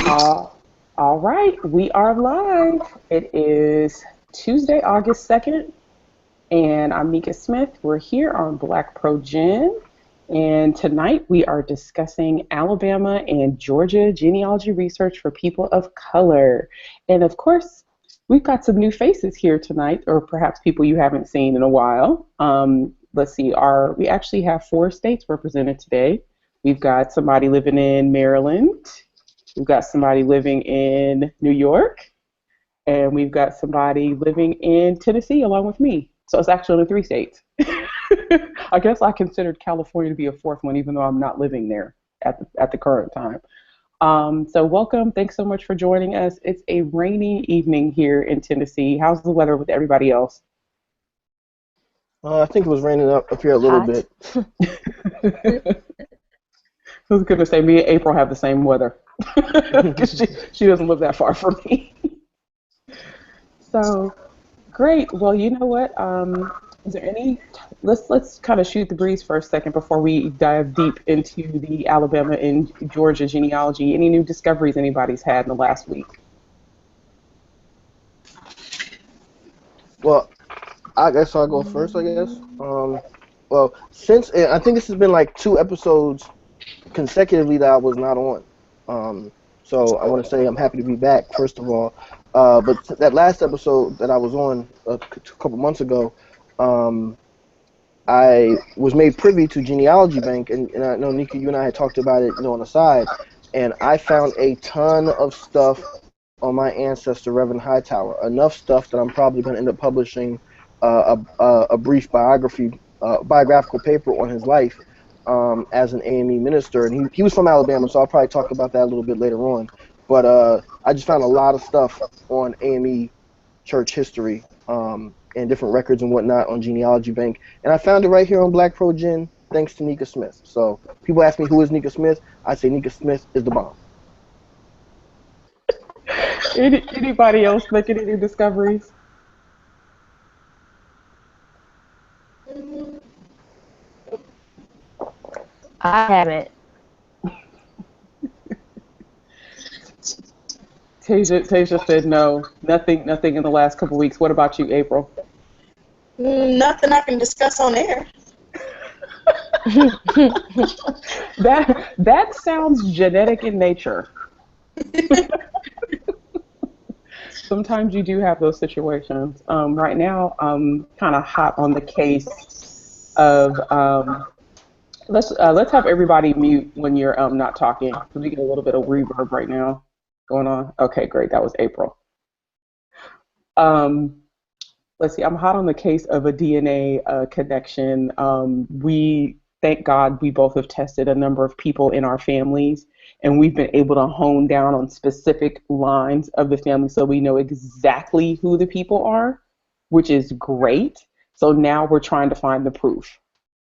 Uh, all right, we are live. It is Tuesday, August 2nd, and I'm Nicka Smith. We're here on BlackProGen, and tonight we are discussing Alabama and Georgia genealogy research for people of color. And of course, we've got some new faces here tonight, or perhaps people you haven't seen in a while. Let's see, we actually have 4 states represented today. We've got somebody living in Maryland. We've got somebody living in New York, and we've got somebody living in Tennessee along with me. So it's actually only 3 states. I guess I considered California to be a fourth one, even though I'm not living there at the current time. So welcome. Thanks so much for joining us. It's a rainy evening here in Tennessee. How's the weather with everybody else? I think it was raining up here a little bit. I was going to say, me and April have the same weather. she doesn't live that far from me. So, great. Well, you know what? Is there any? Let's kind of shoot the breeze for a second before we dive deep into the Alabama and Georgia genealogy. Any new discoveries anybody's had in the last week? Well, I guess I'll go first. I guess. Well, since I think this has been like 2 episodes consecutively that I was not on. So I want to say I'm happy to be back, first of all. But that last episode that I was on a couple months ago, I was made privy to Genealogy Bank, and I know, Nicka, you and I had talked about it, on the side, and I found a ton of stuff on my ancestor, Reverend Hightower. Enough stuff that I'm probably going to end up publishing a brief biographical paper on his life. As an AME minister, and he was from Alabama, so I'll probably talk about that a little bit later on. But I just found a lot of stuff on AME Church history and different records and whatnot on Genealogy Bank, and I found it right here on BlackProGen, thanks to Nicka Smith. So people ask me, who is Nicka Smith? I say Nicka Smith is the bomb. Anybody else making any discoveries? I haven't. Tasia said no. Nothing in the last couple weeks. What about you, April? Nothing I can discuss on air. That sounds genetic in nature. Sometimes you do have those situations. Right now, I'm kind of hot on the case of let's have everybody mute when you're not talking, because we get a little bit of reverb right now going on. Okay, great. That was April. Let's see. I'm hot on the case of a DNA connection. We thank God we both have tested a number of people in our families, and we've been able to hone down on specific lines of the family, so we know exactly who the people are, which is great. So now we're trying to find the proof.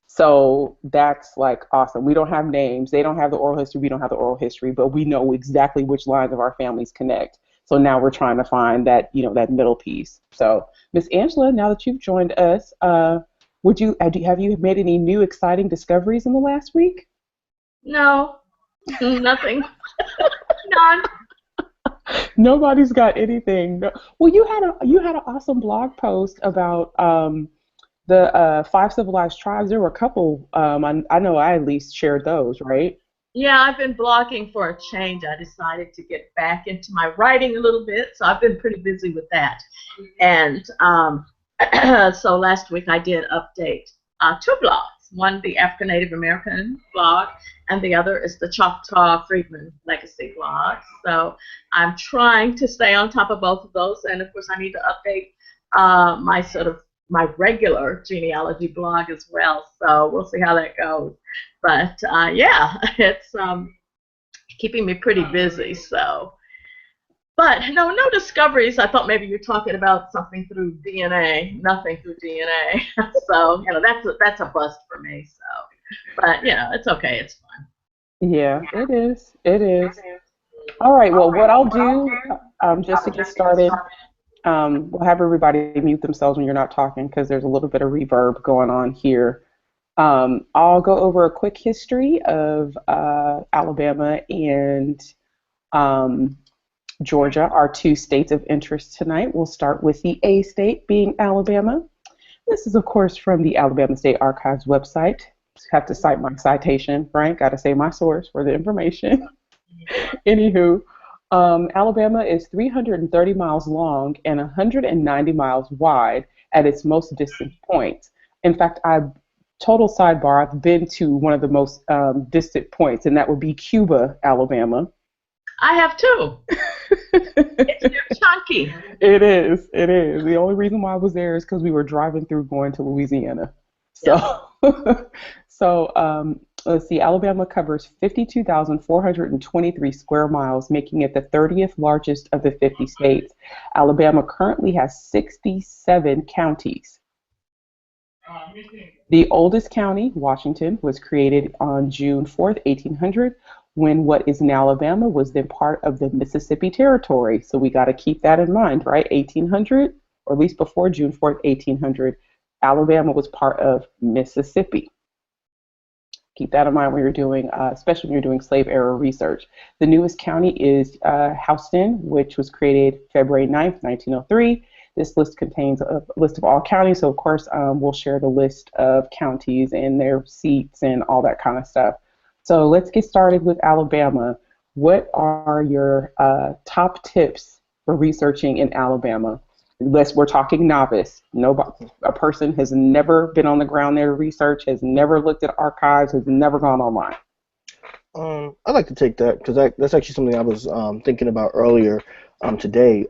So that's like awesome. We don't have names. They don't have the oral history. We don't have the oral history, but we know exactly which lines of our families connect. So now we're trying to find that, that middle piece. So Miss Angela, now that you've joined us, have you made any new exciting discoveries in the last week? No, nothing. None. Nobody's got anything. No. Well, you had an awesome blog post about the 5 civilized tribes. There were a couple. I know I at least shared those, right? Yeah, I've been blogging for a change. I decided to get back into my writing a little bit, so I've been pretty busy with that. And so last week I did update 2 blogs. One, the African Native American blog, and the other is the Choctaw Freedmen Legacy blog. So I'm trying to stay on top of both of those, and of course I need to update my regular genealogy blog as well. So we'll see how that goes. But yeah, it's keeping me pretty busy. So, but no discoveries. I thought maybe you're talking about something through DNA. Nothing through DNA. So that's a bust for me. So, but it's okay. It's fun. Yeah, it is. It is. All right. Well, what I'll do, just to get started. We'll have everybody mute themselves when you're not talking, because there's a little bit of reverb going on here. I'll go over a quick history of Alabama and Georgia are two states of interest tonight. We'll start with the A state, being Alabama. This is, of course, from the Alabama State Archives website. Have to cite my citation, Frank. Got to say my source for the information. Anywho, Alabama is 330 miles long and 190 miles wide at its most distant point. In fact, total sidebar, I've been to one of the most distant points, and that would be Cuba, Alabama. I have too. It's chunky. It is. It is. The only reason why I was there is because we were driving through going to Louisiana. So, let's see. Alabama covers 52,423 square miles, making it the 30th largest of the 50 states. Alabama currently has 67 counties. The oldest county, Washington, was created on June 4th, 1800, when what is now Alabama was then part of the Mississippi Territory. So we got to keep that in mind, right? 1800, or at least before June 4th, 1800, Alabama was part of Mississippi. Keep that in mind when you're doing, especially when you're doing slave era research. The newest county is Houston, which was created February 9th, 1903. This list contains a list of all counties, so of course we'll share the list of counties and their seats and all that kind of stuff. So let's get started with Alabama. What are your top tips for researching in Alabama? Unless we're talking novice, a person has never been on the ground there to research, has never looked at archives, has never gone online. I'd like to take that because that's actually something I was thinking about earlier today.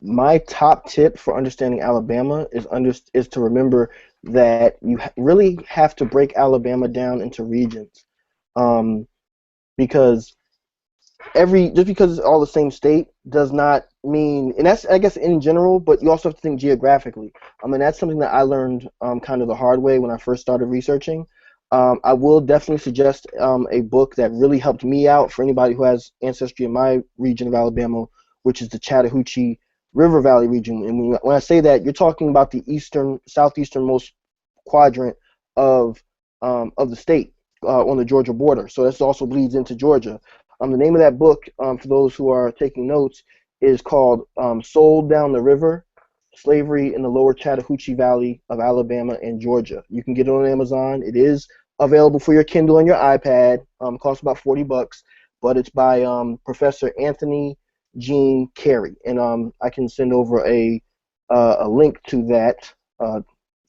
My top tip for understanding Alabama is to remember that you really have to break Alabama down into regions, because just because it's all the same state does not mean, and that's, I guess, in general, but you also have to think geographically. I mean, that's something that I learned kind of the hard way when I first started researching. I will definitely suggest a book that really helped me out for anybody who has ancestry in my region of Alabama, which is the Chattahoochee River Valley region. And when I say that, you're talking about the southeasternmost quadrant of the state on the Georgia border. So this also bleeds into Georgia. The name of that book, for those who are taking notes, is called Sold Down the River, Slavery in the Lower Chattahoochee Valley of Alabama and Georgia. You can get it on Amazon. It is available for your Kindle and your iPad. It costs about $40, but it's by Professor Anthony Jean Carey. And I can send over a link to that,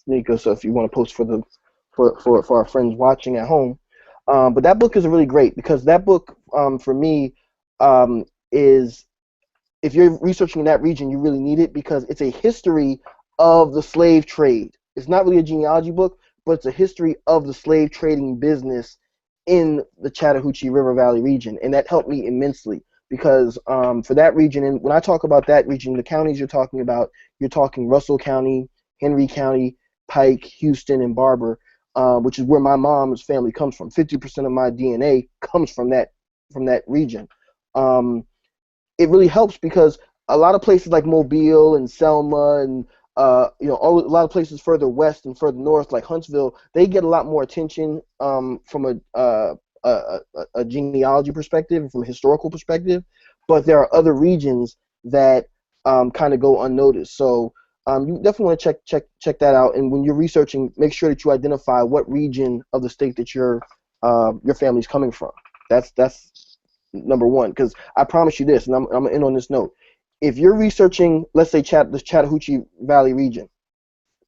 Nicka, so if you want to post for our friends watching at home. But that book is really great because that book, for me, is, if you're researching in that region, you really need it because it's a history of the slave trade. It's not really a genealogy book, but it's a history of the slave trading business in the Chattahoochee River Valley region, and that helped me immensely because for that region, and when I talk about that region, the counties you're talking about, you're talking Russell County, Henry County, Pike, Houston, and Barber, which is where my mom's family comes from. 50% of my DNA comes from that region. It really helps because a lot of places like Mobile and Selma and a lot of places further west and further north, like Huntsville, they get a lot more attention from a genealogy perspective, from a historical perspective. But there are other regions that kind of go unnoticed. So you definitely want to check that out. And when you're researching, make sure that you identify what region of the state that your family's coming from. That's number one, because I promise you this, and I'm gonna end on this note. If you're researching, let's say the Chattahoochee Valley region,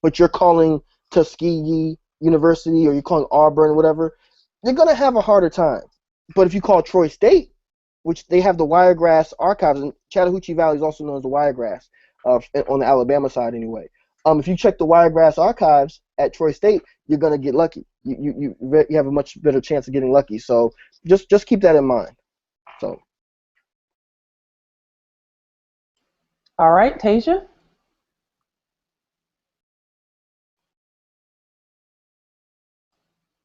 but you're calling Tuskegee University or you're calling Auburn or whatever, you're gonna have a harder time. But if you call Troy State, which they have the Wiregrass archives, and Chattahoochee Valley is also known as the Wiregrass on the Alabama side anyway. If you check the Wiregrass archives at Troy State, you're gonna get lucky. You have a much better chance of getting lucky. So just keep that in mind. So. All right, Tasia.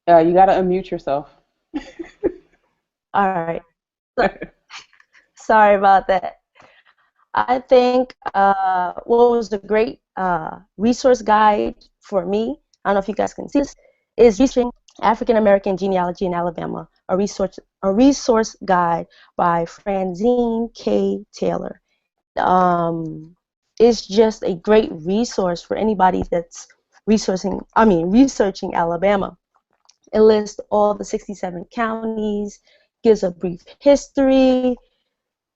You got to unmute yourself. All right. Sorry about that. I think what was a great resource guide for me, I don't know if you guys can see this, is researching African American genealogy in Alabama a resource guide by Francine K. Taylor. It's just a great resource for anybody that's researching Alabama. It lists all the 67 counties, gives a brief history,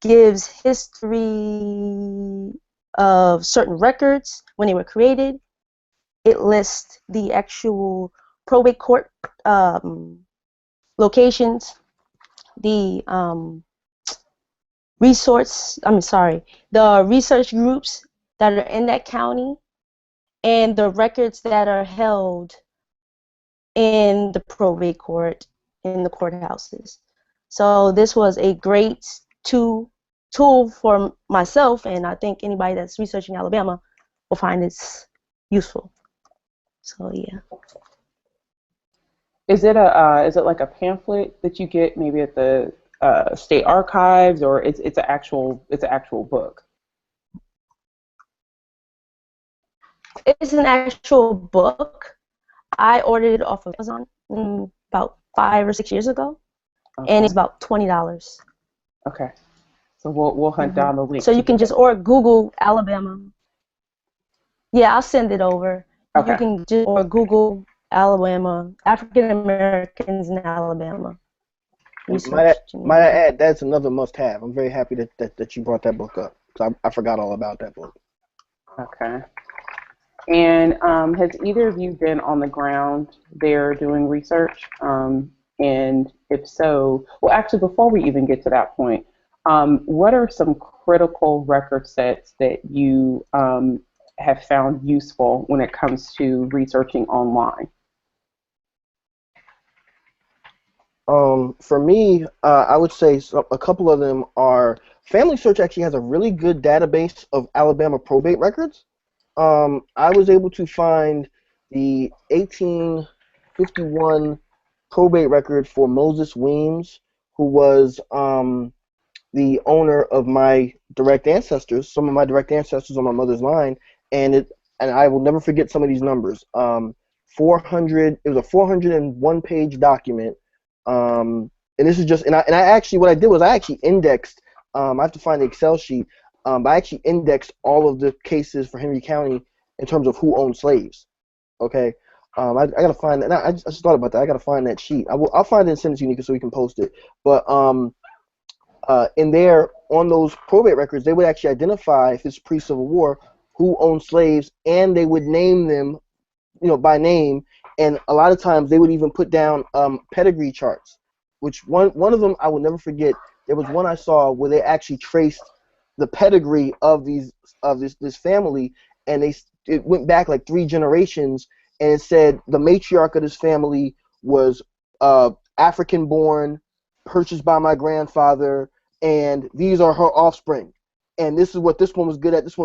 gives history of certain records when they were created. It lists the actual probate court locations, the the research groups that are in that county, and the records that are held in the probate court, in the courthouses. So this was a great tool for myself, and I think anybody that's researching Alabama will find this useful. So yeah. Is it like a pamphlet that you get maybe at the state archives, or it's an actual book? It's an actual book. I ordered it off of Amazon about 5 or 6 years ago, and it's about $20. Okay, so we'll hunt down the link. So you can just Google Alabama. Yeah, I'll send it over. Okay. You can just Google Alabama, African Americans in Alabama. Might I add, that's another must-have. I'm very happy that you brought that book up, because I forgot all about that book. Okay. And has either of you been on the ground there doing research? And if so, well, actually, before we even get to that point, what are some critical record sets that you have found useful when it comes to researching online? For me, I would say a couple of them are, FamilySearch actually has a really good database of Alabama probate records. I was able to find the 1851 probate record for Moses Weems, who was the owner of my direct ancestors, some of my direct ancestors on my mother's line, and I will never forget some of these numbers. It was a 401 page document, and this is just, and I actually, what I did was I actually indexed, I have to find the Excel sheet, but I actually indexed all of the cases for Henry County in terms of who owned slaves. Okay, I gotta find that. I just thought about that. I gotta find that sheet. I'll find it and send it to you, Nicka, so we can post it. But in there, on those probate records, they would actually identify, if it's pre-Civil War, who owned slaves, and they would name them, by name. And a lot of times they would even put down pedigree charts, which one of them I will never forget. There was one I saw where they actually traced the pedigree of this family, and it went back like 3 generations, and it said the matriarch of this family was African-born, purchased by my grandfather, and these are her offspring. And this is what this one was good at. This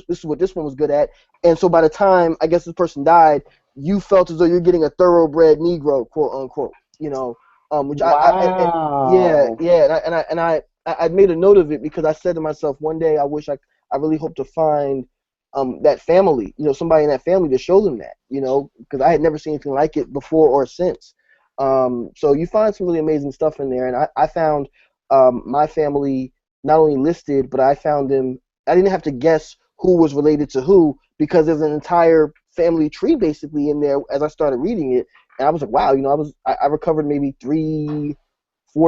is what this one was good at. And so by the time I guess this person died, you felt as though you're getting a thoroughbred Negro, quote unquote. Which wow. I made a note of it, because I said to myself, one day I really hope to find that family, somebody in that family to show them that, because I had never seen anything like it before or since. So you find some really amazing stuff in there, and I found my family not only listed, but I found them, I didn't have to guess who was related to who, because there's an entire family tree basically in there as I started reading it, and I was like, wow, I recovered maybe 3-4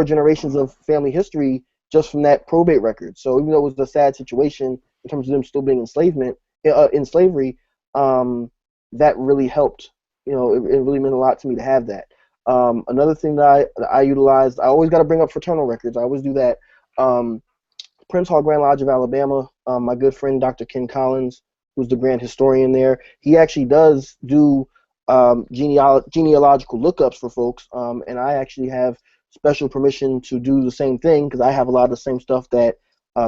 generations of family history just from that probate record. So even though it was a sad situation in terms of them still being in slavery, that really helped. It really meant a lot to me to have that. Another thing that I utilized, I always got to bring up fraternal records. I always do that. Prince Hall Grand Lodge of Alabama, my good friend Dr. Ken Collins, who's the grand historian there, he actually does do genealogical lookups for folks, and I actually have special permission to do the same thing, because I have a lot of the same stuff that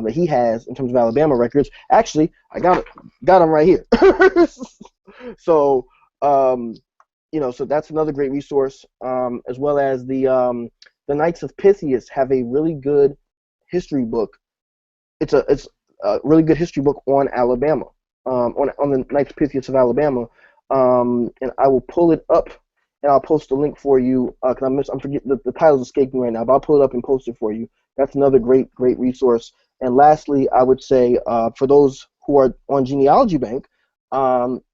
he has in terms of Alabama records. Actually, I got them right here. So so that's another great resource, as well as the Knights of Pythias have a really good history book. It's a really good history book on Alabama, on the Knights of Pythias of Alabama, and I will pull it up and I'll post the link for you because I'm forgetting the title's escaping right now, but I'll pull it up and post it for you. That's another great resource. And lastly, I would say for those who are on Genealogy Bank,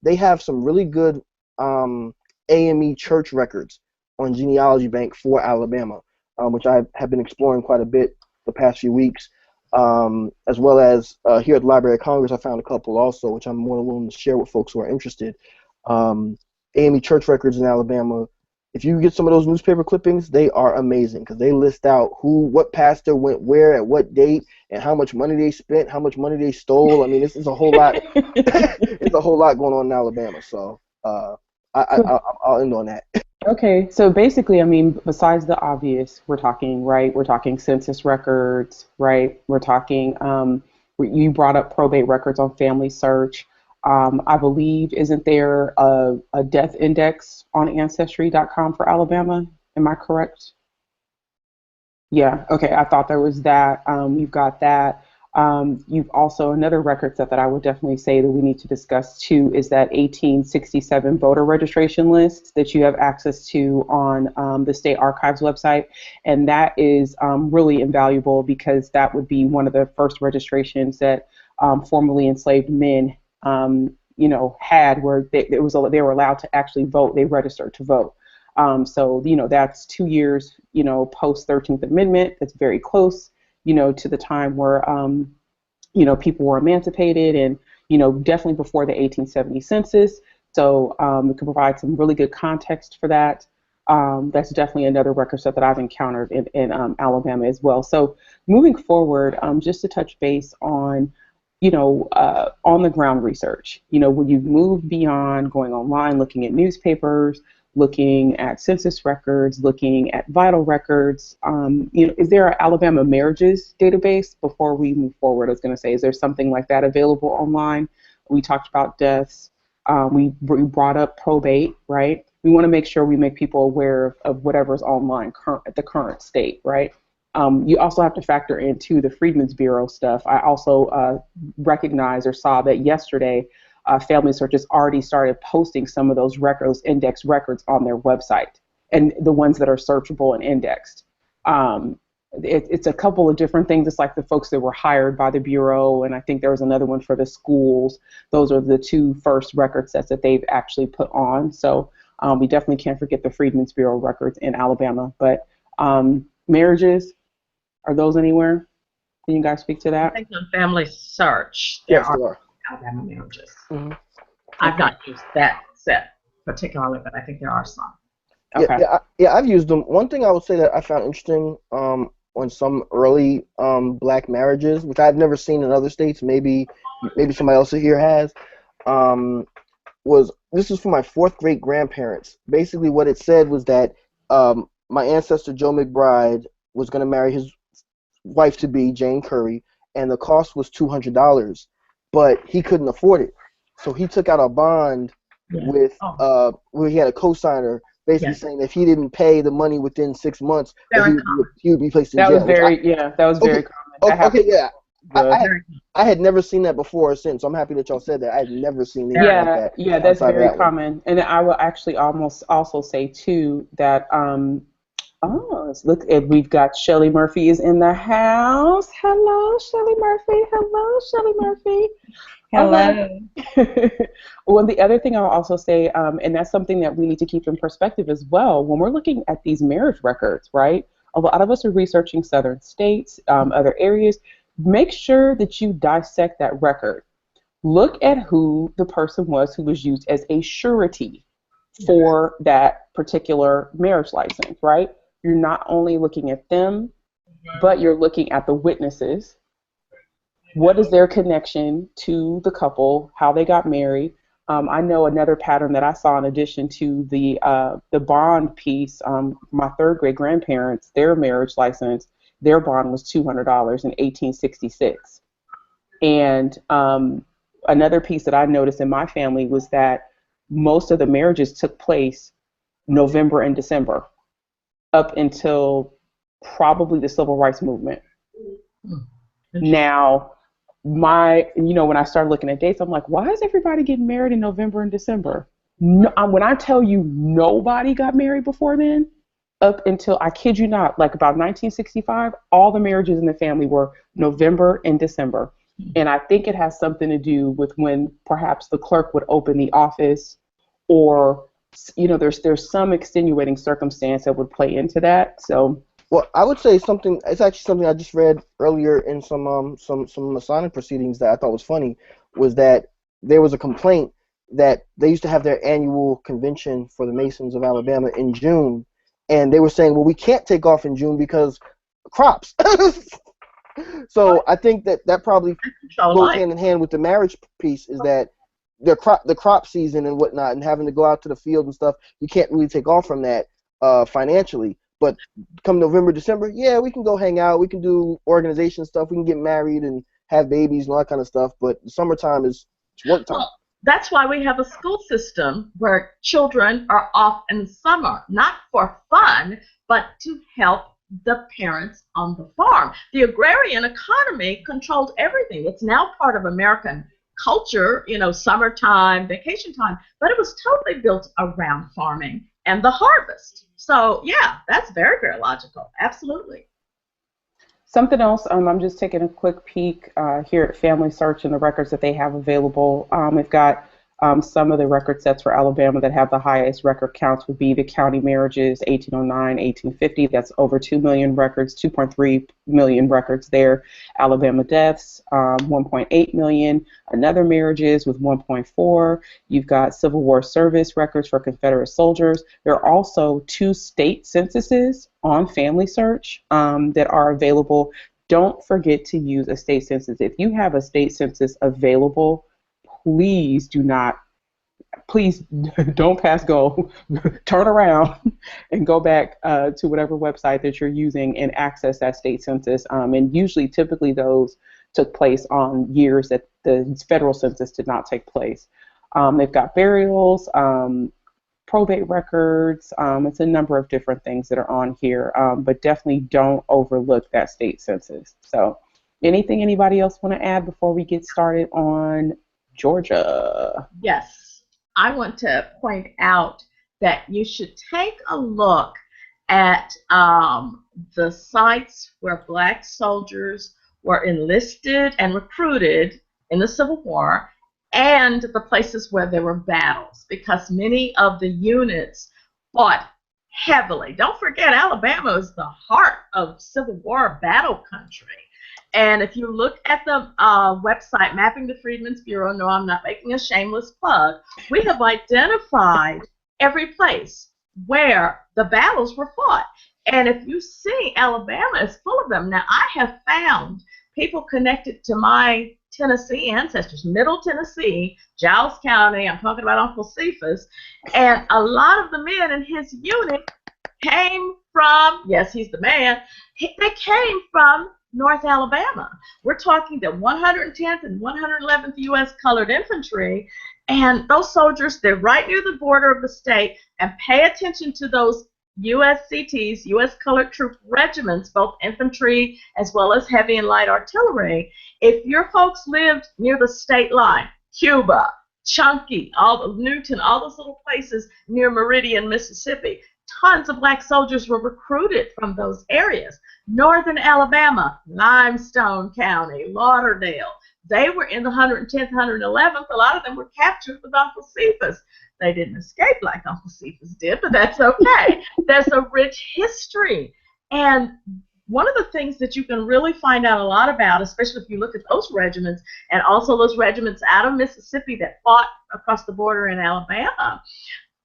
they have some really good AME Church records on Genealogy Bank for Alabama, which I have been exploring quite a bit the past few weeks, as well as here at the Library of Congress, I found a couple also, which I'm more than willing to share with folks who are interested. AME Church records in Alabama. If you get some of those newspaper clippings, they are amazing because they list out what pastor went where at what date and how much money they spent, how much money they stole. I mean, this is a whole lot. It's a whole lot going on in Alabama. So I'll end on that. Okay, so basically, I mean, besides the obvious, we're talking, right? We're talking census records, right? We're talking, you brought up probate records on FamilySearch. I believe, isn't there a death index on Ancestry.com for Alabama? Am I correct? Yeah, okay, I thought there was that. You've got that. You've also, another record set that I would definitely say that we need to discuss too is that 1867 voter registration list that you have access to on the State Archives website. And that is really invaluable because that would be one of the first registrations that formerly enslaved men had where they were allowed to actually vote. They registered to vote. So, that's 2 years, post 13th Amendment. That's very close, to the time where, people were emancipated and, definitely before the 1870 census. So we can provide some really good context for that. That's definitely another record set that I've encountered in Alabama as well. So moving forward, just to touch base on, on the ground research, when you move beyond going online, looking at newspapers, looking at census records, looking at vital records, is there an Alabama marriages database before we move forward? I was going to say, is there something like that available online? We talked about deaths. We brought up probate, right? We want to make sure we make people aware of whatever's online at the current state, right? You also have to factor into the Freedmen's Bureau stuff. I also recognized or saw that yesterday FamilySearch has already started posting some of those records, index records on their website, and the ones that are searchable and indexed. It's a couple of different things. It's like the folks that were hired by the Bureau, and I think there was another one for the schools. Those are the two first record sets that they've actually put on. So we definitely can't forget the Freedmen's Bureau records in Alabama. But marriages, are those anywhere? Can you guys speak to that? I think on FamilySearch, Yes, there are. Alabama marriages. Mm-hmm. I've not used that set particularly, but I think there are some. Okay. Yeah, I've used them. One thing I would say that I found interesting on some early black marriages, which I've never seen in other states, maybe somebody else here has, was this is for my fourth great grandparents. Basically, what it said was that my ancestor Joe McBride was going to marry his wife to be Jane Curry, and the cost was $200. But he couldn't afford it, so he took out a bond with where he had a co-signer, basically saying if he didn't pay the money within 6 months, he would be placed in jail. That was very common. Okay, yeah. I had never seen that before or since, so I'm happy that y'all said that. I had never seen anything like that. Yeah, that's very common. And I will actually almost also say too that look, we've got Shelley Murphy is in the house. Hello, Shelley Murphy. Hello, Shelley Murphy. Hello. Well, the other thing I'll also say, and that's something that we need to keep in perspective as well, when we're looking at these marriage records, right? A lot of us are researching southern states, other areas. Make sure that you dissect that record. Look at who the person was who was used as a surety for that particular marriage license, right? You're not only looking at them, but you're looking at the witnesses. What is their connection to the couple, how they got married? I know another pattern that I saw in addition to the bond piece, my third great grandparents, their marriage license, their bond was $200 in 1866. And another piece that I noticed in my family was that most of the marriages took place November and December, up until probably the Civil Rights Movement. Now, when I started looking at dates, I'm like, why is everybody getting married in November and December? No, when I tell you nobody got married before then, up until, I kid you not, like about 1965, all the marriages in the family were November and December. And I think it has something to do with when perhaps the clerk would open the office, or, you know, there's some extenuating circumstance that would play into that. So, well, I would say something. It's actually something I just read earlier in some Masonic proceedings that I thought was funny. Was that there was a complaint that they used to have their annual convention for the Masons of Alabama in June, and they were saying, well, we can't take off in June because crops. So I think that probably goes hand in hand with the marriage piece, is that the crop season and whatnot, and having to go out to the field and stuff, you can't really take off from that financially. But come November, December, yeah, we can go hang out, we can do organization stuff, we can get married and have babies and all that kind of stuff. But the summertime is work time. Well, that's why we have a school system where children are off in the summer, not for fun, but to help the parents on the farm. The agrarian economy controlled everything. It's now part of American culture, you know, summertime, vacation time, but it was totally built around farming and the harvest. So, yeah, that's very, very logical. Absolutely. something else, I'm just taking a quick peek here at FamilySearch and the records that they have available. We've got some of the record sets for Alabama that have the highest record counts would be the county marriages, 1809, 1850. That's over 2 million records, 2.3 million records there. Alabama deaths, 1.8 million. Another marriages with 1.4. You've got Civil War service records for Confederate soldiers. There are also 2 state censuses on FamilySearch that are available. Don't forget to use a state census. If you have a state census available, please don't pass go. Turn around and go back to whatever website that you're using and access that state census. And usually, typically, those took place on years that the federal census did not take place. They've got burials, probate records. It's a number of different things that are on here, but definitely don't overlook that state census. So anything anybody else want to add before we get started on Georgia? Yes, I want to point out that you should take a look at the sites where black soldiers were enlisted and recruited in the Civil War, and the places where there were battles, because many of the units fought heavily. Don't forget, Alabama is the heart of Civil War battle country. And if you look at the website, Mapping the Freedmen's Bureau, no, I'm not making a shameless plug, we have identified every place where the battles were fought. And if you see, Alabama is full of them. Now, I have found people connected to my Tennessee ancestors, Middle Tennessee, Giles County, I'm talking about Uncle Cephas, and a lot of the men in his unit came from, yes, he's the man, they came from North Alabama. We're talking the 110th and 111th U.S. Colored Infantry, and those soldiers, they're right near the border of the state, and pay attention to those USCTs, U.S. Colored Troop Regiments, both infantry as well as heavy and light artillery. If your folks lived near the state line, Cuba, Chunky, Newton, all those little places near Meridian, Mississippi, tons of black soldiers were recruited from those areas. Northern Alabama, Limestone County, Lauderdale, they were in the 110th, 111th. A lot of them were captured with Uncle Cephas. They didn't escape like Uncle Cephas did, but that's okay. There's a rich history. And one of the things that you can really find out a lot about, especially if you look at those regiments and also those regiments out of Mississippi that fought across the border in Alabama,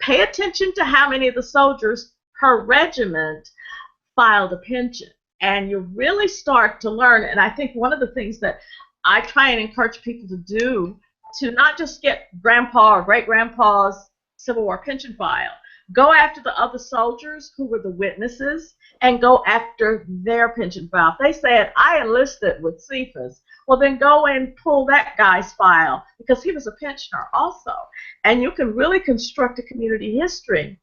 pay attention to how many of the soldiers per regiment filed a pension. And you really start to learn, and I think one of the things that I try and encourage people to do, to not just get grandpa or great-grandpa's Civil War pension file, go after the other soldiers who were the witnesses and go after their pension file. If they said, I enlisted with Cephas, well, then go and pull that guy's file because he was a pensioner also. And you can really construct a community history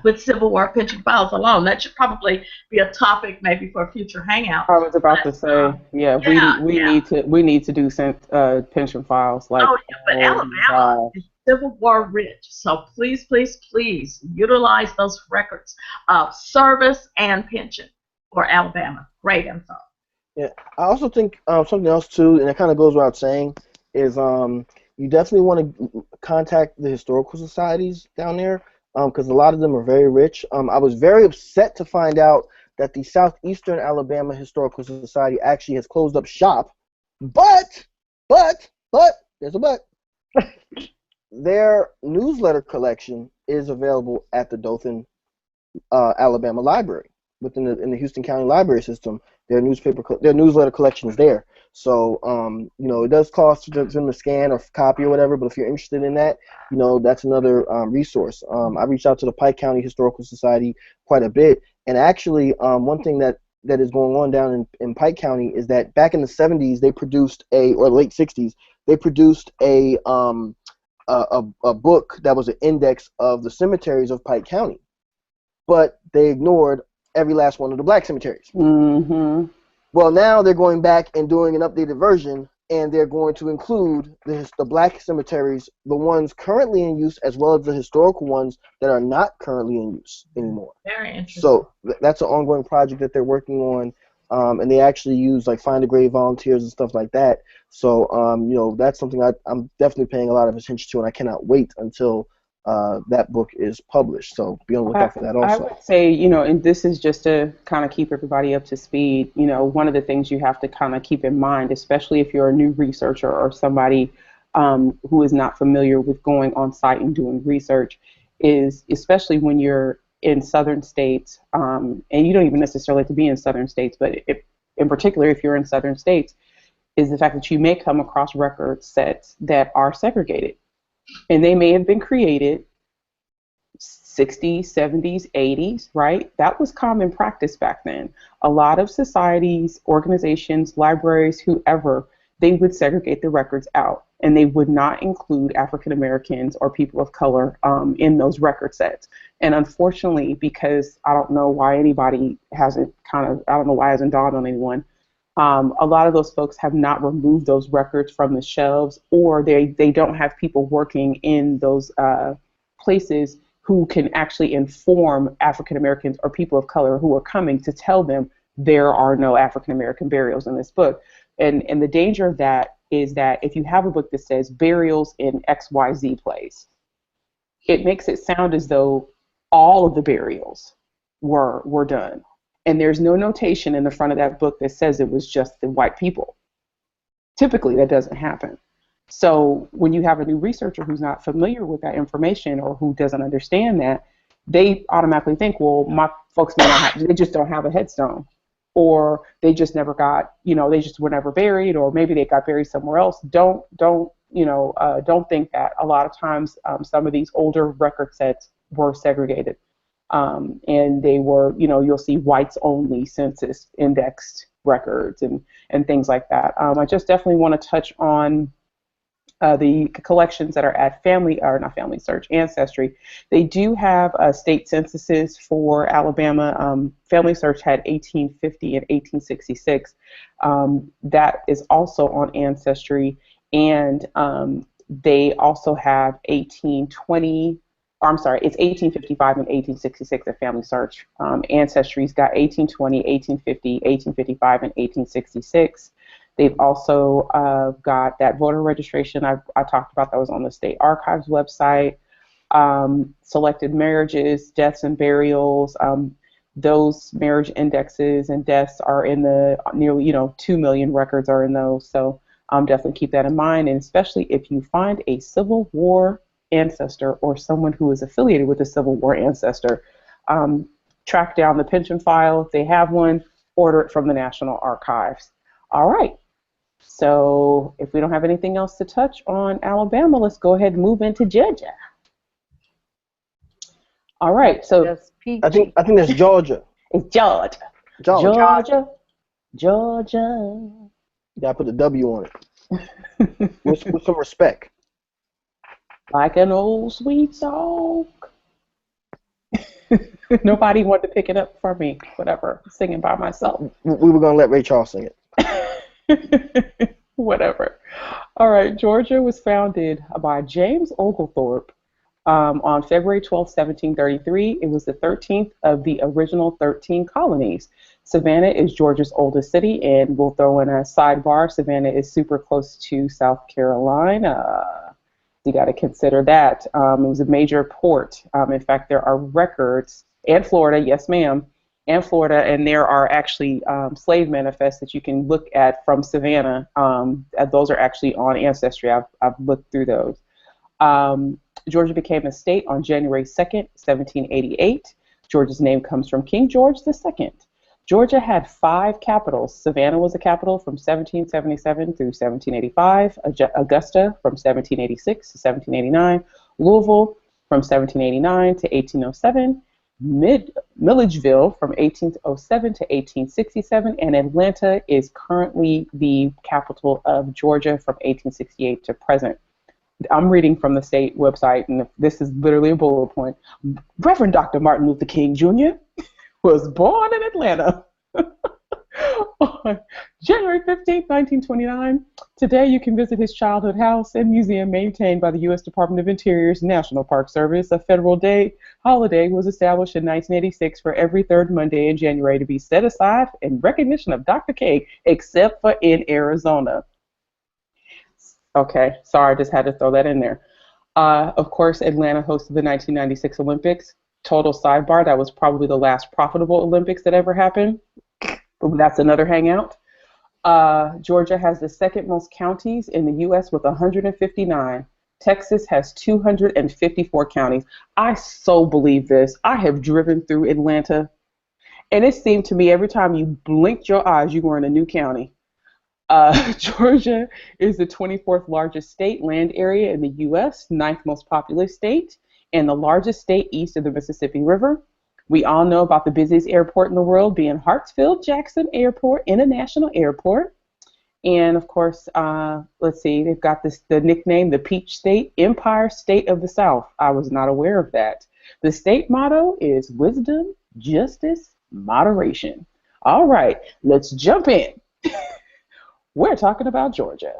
with Civil War pension files alone. That should probably be a topic maybe for a future hangout. I was about to say, we need to do pension files. Like, but Alabama is Civil War rich. So please, please, please utilize those records of service and pension for Alabama. Great info. Yeah, I also think something else too, and it kind of goes without saying, is you definitely want to contact the historical societies down there because a lot of them are very rich. I was very upset to find out that the Southeastern Alabama Historical Society actually has closed up shop, but there's a but. Their newsletter collection is available at the Dothan, Alabama Library in the Houston County Library System. Their newsletter collection is there. So it does cost for them to scan or copy or whatever. But if you're interested in that, that's another resource. I reached out to the Pike County Historical Society quite a bit, and actually, one thing that is going on down in Pike County is that back in the 70s they produced or late 60s they produced a book that was an index of the cemeteries of Pike County, but they ignored every last one of the black cemeteries. Mm-hmm. Well, now they're going back and doing an updated version, and they're going to include the black cemeteries, the ones currently in use, as well as the historical ones that are not currently in use anymore. Very interesting. So that's an ongoing project that they're working on, and they actually use like find a grave volunteers and stuff like that. So that's something I'm definitely paying a lot of attention to, and I cannot wait until that book is published. So be on the lookout for that also. I would say, and this is just to kind of keep everybody up to speed, one of the things you have to kind of keep in mind, especially if you're a new researcher or somebody who is not familiar with going on site and doing research, is especially when you're in southern states, and you don't even necessarily have to be in southern states, but in particular if you're in southern states, is the fact that you may come across record sets that are segregated. And they may have been created 60s, 70s, 80s, right? That was common practice back then. A lot of societies, organizations, libraries, whoever, they would segregate the records out, and they would not include African Americans or people of color in those record sets. And unfortunately, because I don't know why it hasn't dawned on anyone, a lot of those folks have not removed those records from the shelves, or they don't have people working in those places who can actually inform African Americans or people of color who are coming to tell them there are no African American burials in this book. And the danger of that is that if you have a book that says burials in XYZ place, it makes it sound as though all of the burials were done. And there's no notation in the front of that book that says it was just the white people. Typically, that doesn't happen. So when you have a new researcher who's not familiar with that information or who doesn't understand that, they automatically think, well, my folks may not have, they just don't have a headstone, or they just never got, they just were never buried, or maybe they got buried somewhere else. Don't think that. A lot of times, some of these older record sets were segregated. And they were, you'll see whites only census indexed records and things like that. I just definitely want to touch on the collections that are at FamilySearch, Ancestry. They do have state censuses for Alabama. FamilySearch had 1850 and 1866. That is also on Ancestry, and they also have 1820. It's 1855 and 1866 at FamilySearch. Ancestry's got 1820, 1850, 1855, and 1866. They've also got that voter registration I talked about that was on the State Archives website. Selected marriages, deaths, and burials. Those marriage indexes and deaths are in the nearly, 2 million records are in those. So definitely keep that in mind. And especially if you find a Civil War ancestor or someone who is affiliated with a Civil War ancestor, track down the pension file. If they have one, order it from the National Archives. All right. So if we don't have anything else to touch on Alabama, let's go ahead and move into Georgia. All right. So I think that's Georgia. It's Georgia. Georgia. You gotta put the W on it. with some respect. Like an old sweet song. Nobody wanted to pick it up for me. Whatever. Singing by myself. We were gonna let Ray Charles sing it. Whatever. All right, Georgia was founded by James Oglethorpe on February 12th, 1733. It was the 13th of the original 13 colonies. Savannah is Georgia's oldest city, and we'll throw in a sidebar. Savannah is super close to South Carolina. You got to consider that. It was a major port. In fact, there are records, and Florida, yes, ma'am, and Florida, and there are actually slave manifests that you can look at from Savannah. Those are actually on Ancestry. I've looked through those. Georgia became a state on January 2nd, 1788. Georgia's name comes from King George II. Georgia had 5 capitals. Savannah was a capital from 1777 through 1785, Augusta from 1786 to 1789, Louisville from 1789 to 1807, Milledgeville from 1807 to 1867, and Atlanta is currently the capital of Georgia from 1868 to present. I'm reading from the state website, and this is literally a bullet point. Reverend Dr. Martin Luther King Jr. was born in Atlanta on January 15th, 1929. Today, you can visit his childhood house and museum maintained by the U.S. Department of Interior's National Park Service. A federal holiday was established in 1986 for every third Monday in January to be set aside in recognition of Dr. King, except for in Arizona. Okay, sorry, I just had to throw that in there. Of course, Atlanta hosted the 1996 Olympics. Total sidebar, that was probably the last profitable Olympics that ever happened. But that's another hangout. Georgia has the second most counties in the U.S. with 159. Texas has 254 counties. I so believe this. I have driven through Atlanta, and it seemed to me every time you blinked your eyes, you were in a new county. Georgia is the 24th largest state land area in the U.S., 9th most populous state, and the largest state east of the Mississippi River. We all know about the busiest airport in the world being Hartsfield-Jackson Airport, International Airport. And of course, let's see, they've got the nickname, the Peach State, Empire State of the South. I was not aware of that. The state motto is wisdom, justice, moderation. All right, let's jump in. We're talking about Georgia.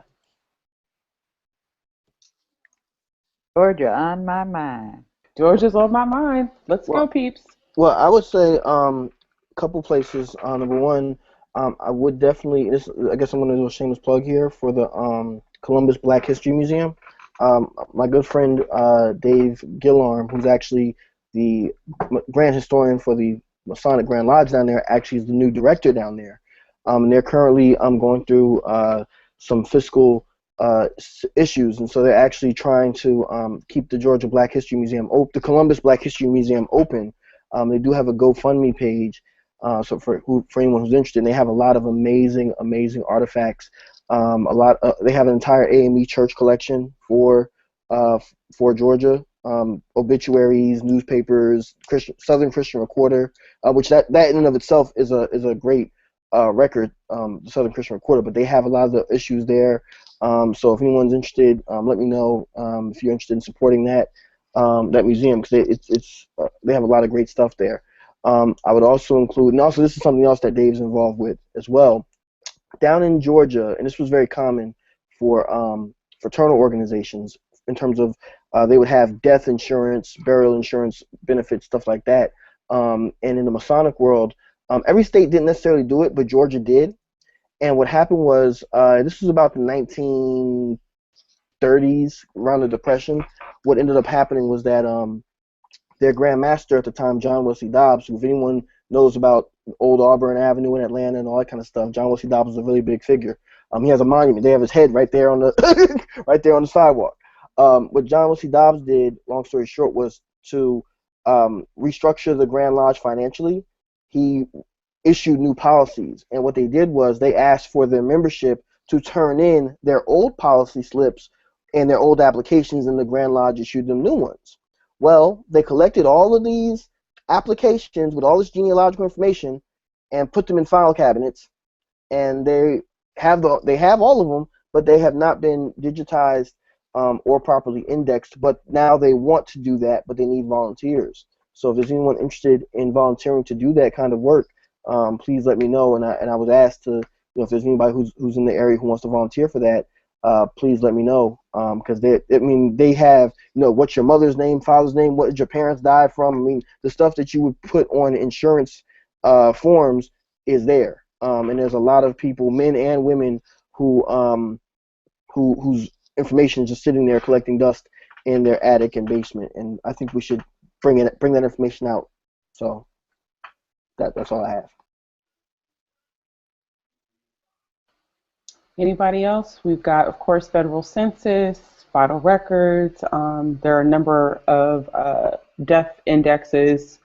Georgia on my mind. Georgia's on my mind. Let's go, peeps. Well, I would say a couple places. Number one, I would definitely, I guess I'm going to do a shameless plug here for the Columbus Black History Museum. My good friend Dave Gillarm, who's actually the grand historian for the Masonic Grand Lodge down there, actually is the new director down there. And they're currently going through some fiscal issues, and so they're actually trying to keep the Georgia Black History Museum open, the Columbus Black History Museum open. They do have a GoFundMe page, so for anyone who's interested. And they have a lot of amazing artifacts. They have an entire AME Church collection for Georgia. Obituaries, newspapers, Southern Christian Recorder, which that in and of itself is a great record, the Southern Christian Recorder, but they have a lot of the issues there. So if anyone's interested, let me know if you're interested in supporting that museum, because they have a lot of great stuff there. I would also include, and also this is something else that Dave's involved with as well. Down in Georgia, and this was very common for fraternal organizations in terms of they would have death insurance, burial insurance benefits, stuff like that. And in the Masonic world, every state didn't necessarily do it, but Georgia did. And what happened was, this was about the 1930s, around the Depression. What ended up happening was that their Grand Master at the time, John Wesley Dobbs, who, if anyone knows about Old Auburn Avenue in Atlanta and all that kind of stuff, John Wesley Dobbs is a really big figure. He has a monument. They have his head right there on the right there on the sidewalk. What John Wesley Dobbs did, long story short, was to restructure the Grand Lodge financially. He issued new policies, and what they did was they asked for their membership to turn in their old policy slips and their old applications, and the Grand Lodge issued them new ones. Well, they collected all of these applications with all this genealogical information and put them in file cabinets, and they have all of them, but they have not been digitized or properly indexed. But now they want to do that, but they need volunteers. So if there's anyone interested in volunteering to do that kind of work, please let me know. And I was asked to, if there's anybody who's in the area who wants to volunteer for that, please let me know, because they have, what's your mother's name, father's name, what did your parents die from. I mean, the stuff that you would put on insurance forms is there, and there's a lot of people, men and women, whose information is just sitting there collecting dust in their attic and basement, and I think we should bring that information out. So that's all I have. Anybody else? We've got, of course, federal census, vital records. There are a number of death indexes.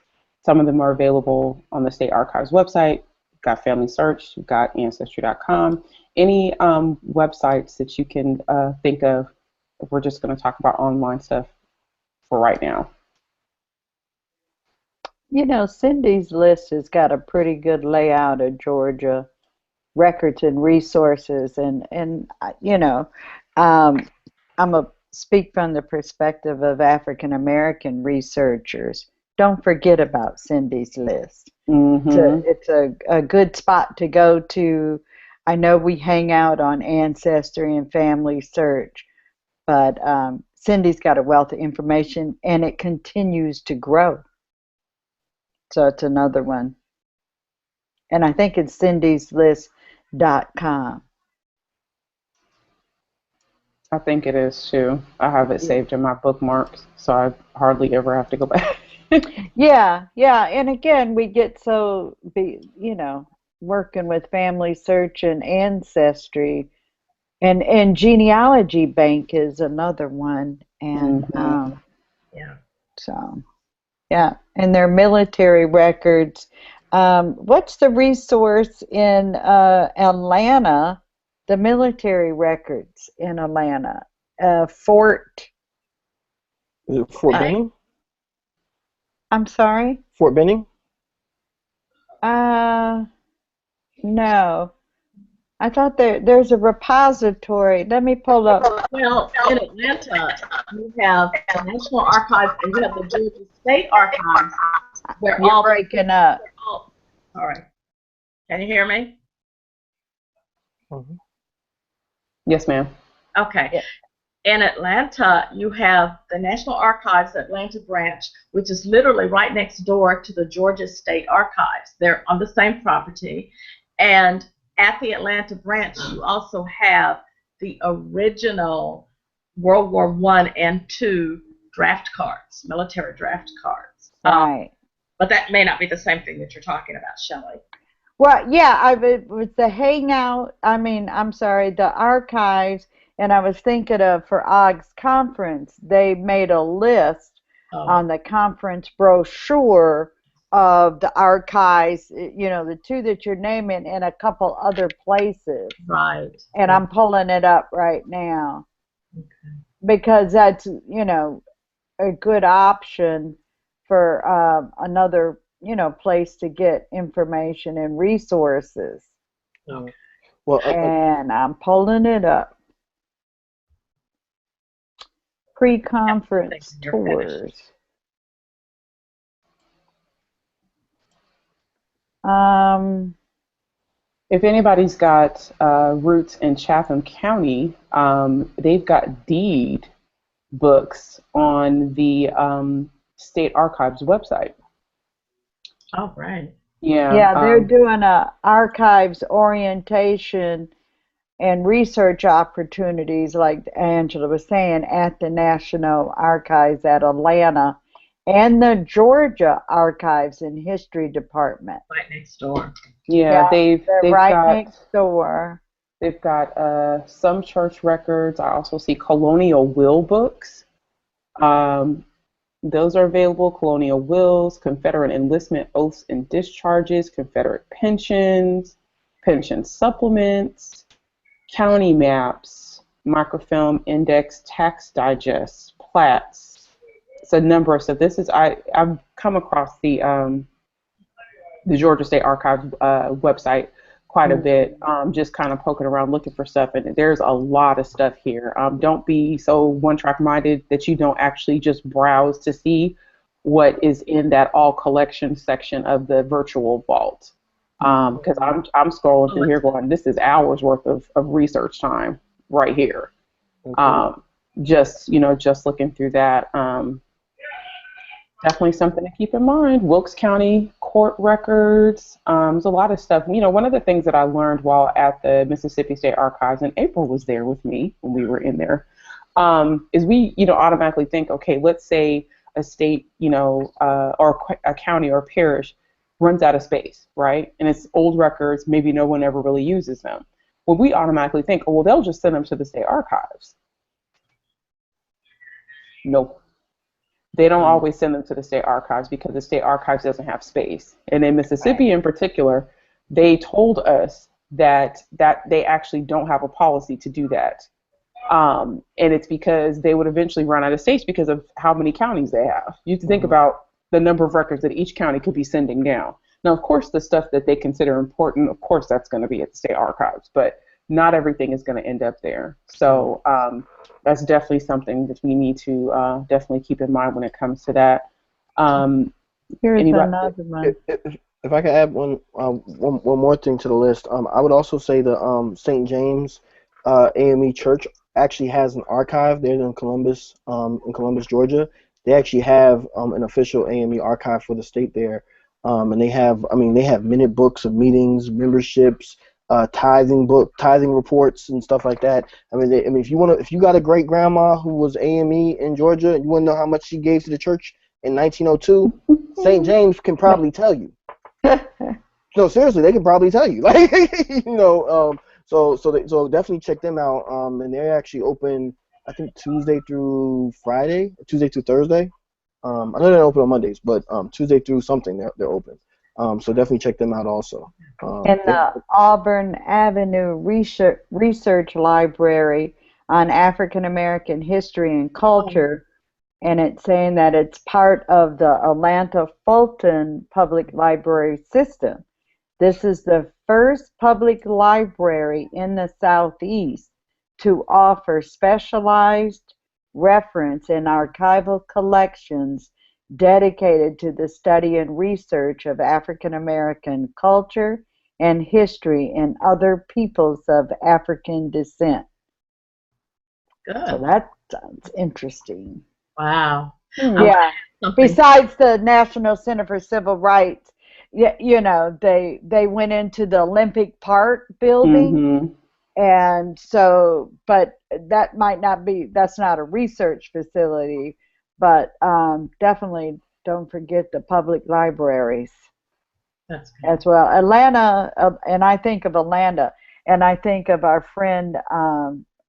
Some of them are available on the State Archives website. We've got FamilySearch. We've got Ancestry.com. Any websites that you can think of, if we're just going to talk about online stuff for right now. Cindy's list has got a pretty good layout of Georgia records and resources, and I'm a speak from the perspective of African American researchers. Don't forget about Cindy's list. Mm-hmm. It's a good spot to go to. I know we hang out on Ancestry and FamilySearch, but Cindy's got a wealth of information, and it continues to grow. So it's another one. And I think it's cindyslist.com. I think it is too. I have it saved in my bookmarks, so I hardly ever have to go back. Yeah. And again, we get working with FamilySearch and Ancestry, and Genealogy Bank is another one, and and their military records. What's the resource in Atlanta? The military records in Atlanta. Fort. Is it Fort Benning? I'm sorry? Fort Benning? No. I thought there's a repository. Let me pull up. Well, in Atlanta, you have the National Archives and you have the Georgia State Archives. They're You're all breaking up. all right. Can you hear me? Mm-hmm. Yes, ma'am. Okay. Yeah. In Atlanta, you have the National Archives Atlanta branch, which is literally right next door to the Georgia State Archives. They're on the same property. And at the Atlanta branch, you also have the original World War I and II draft cards, military draft cards. Right. But that may not be the same thing that you're talking about, Shelley. Well, yeah, it was the hangout. The archives, and I was thinking of for OG's conference, they made a list on the conference brochure of the archives, the two that you're naming, and a couple other places. Right. And I'm pulling it up right now. Okay. Because that's, a good option for another, place to get information and resources. Okay. Well, And I'm pulling it up. Pre-conference tours. If anybody's got roots in Chatham County, they've got deed books on the State Archives website. Oh, right. Yeah, they're doing a archives orientation and research opportunities, like Angela was saying, at the National Archives at Atlanta and the Georgia Archives and History Department. Right next door. Yeah, they've right got, next door. They've got some church records. I also see colonial will books. Those are available. Colonial wills, Confederate enlistment oaths and discharges, Confederate pensions, pension supplements, county maps, microfilm index, tax digests, plats. It's a number of stuff. I've come across the Georgia State Archives website quite a bit, just kind of poking around looking for stuff, and there's a lot of stuff here. Don't be so one-track minded that you don't actually just browse to see what is in that all collection section of the virtual vault, because I'm scrolling through here going, this is hours worth of research time. right here. Okay. Just looking through that. Definitely something to keep in mind. Wilkes County court records. There's a lot of stuff. One of the things that I learned while at the Mississippi State Archives, and April was there with me when we were in there, is we, automatically think, okay, let's say a state, or a county or a parish runs out of space, right? And it's old records, maybe no one ever really uses them. Well, we automatically think, oh, well, they'll just send them to the state archives. Nope. They don't always send them to the state archives because the state archives doesn't have space. And in Mississippi in particular, they told us that they actually don't have a policy to do that. And it's because they would eventually run out of space because of how many counties they have. You can think about the number of records that each county could be sending down. Now, of course, the stuff that they consider important, of course, that's going to be at the state archives, but not everything is going to end up there. So that's definitely something that we need to definitely keep in mind when it comes to that. Here's another one. If I could add one more thing to the list, I would also say the St. James AME Church actually has an archive there in Columbus, Georgia. They actually have an official AME archive for the state there, and they have minute books of meetings, memberships, tithing reports and stuff like that. If you got a great grandma who was AME in Georgia and you want to know how much she gave to the church in 1902, St. James can probably tell you. No, seriously, they can probably tell you. So definitely check them out. And they're actually open, I think, Tuesday through Thursday. I know they're open on Mondays, but Tuesday through something they're open. So definitely check them out also. And the Auburn Avenue Research Library on African American History and Culture, and it's saying that it's part of the Atlanta Fulton Public Library System. This is the first public library in the Southeast to offer specialized reference and archival collections dedicated to the study and research of African American culture and history and other peoples of African descent. Good. So that sounds interesting. Wow. Yeah. Besides the National Center for Civil Rights, they went into the Olympic Park building, and so, but that might not be. That's not a research facility. But definitely don't forget the public libraries. That's good. As well. Atlanta, and I think of Atlanta, and I think of our friend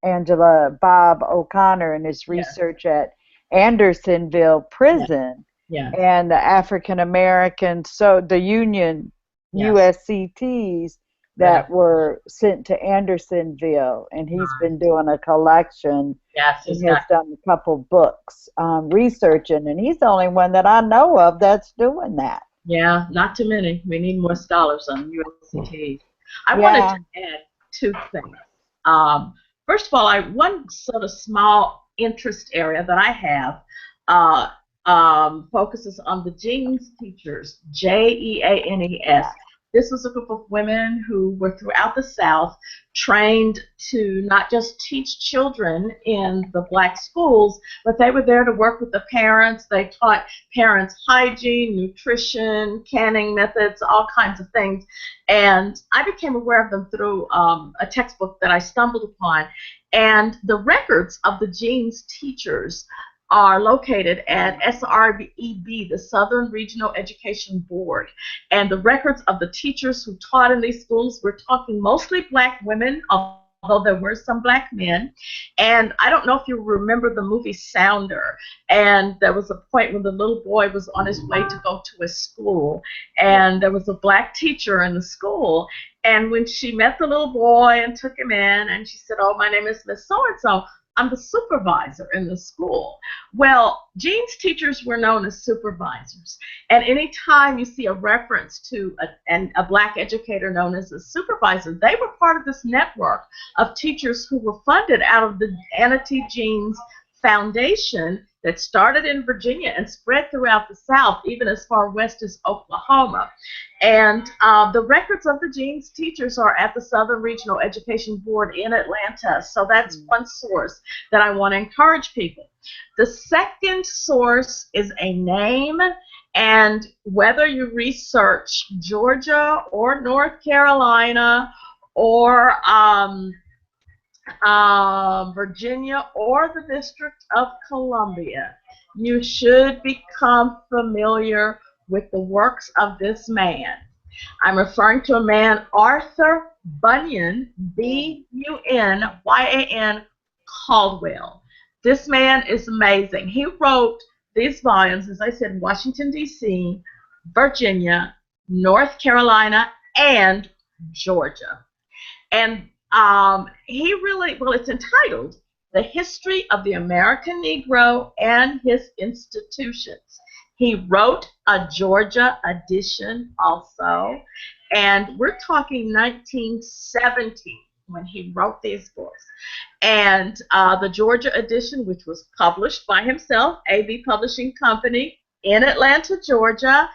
Angela Bob O'Connor and his research at Andersonville Prison, and the African Americans, so the Union USCTs that were sent to Andersonville, and he's been doing a collection. Yes, he has done a couple books researching, and he's the only one that I know of that's doing that. Yeah, not too many. We need more scholars on USCT. I wanted to add two things. First of all, one sort of small interest area that I have focuses on the Jeans teachers, JEANES. This was a group of women who were throughout the South trained to not just teach children in the black schools, but they were there to work with the parents. They taught parents hygiene, nutrition, canning methods, all kinds of things. And I became aware of them through a textbook that I stumbled upon. And the records of the Jeans teachers are located at SREB, the Southern Regional Education Board. And the records of the teachers who taught in these schools, we're talking mostly black women, although there were some black men. And I don't know if you remember the movie Sounder. And there was a point when the little boy was on his way to go to his school. And there was a black teacher in the school. And when she met the little boy and took him in, and she said, "Oh, my name is Miss So-and-so. I'm the supervisor in the school." Well, Jean's teachers were known as supervisors. And any time you see a reference to a black educator known as a supervisor, they were part of this network of teachers who were funded out of the Anna T. Jeans Foundation that started in Virginia and spread throughout the South, even as far west as Oklahoma. And the records of the genes teachers are at the Southern Regional Education Board in Atlanta. So that's one source that I want to encourage people. The second source is a name, and whether you research Georgia or North Carolina or Virginia or the District of Columbia, you should become familiar with the works of this man. I'm referring to a man, Arthur Bunyan, B-U-N-Y-A-N, Caldwell. This man is amazing. He wrote these volumes, as I said, Washington, D.C., Virginia, North Carolina, and Georgia. And he really, well, it's entitled The History of the American Negro and His Institutions. He wrote a Georgia edition also, and we're talking 1970 when he wrote these books. And the Georgia edition, which was published by himself, AV Publishing Company in Atlanta, Georgia,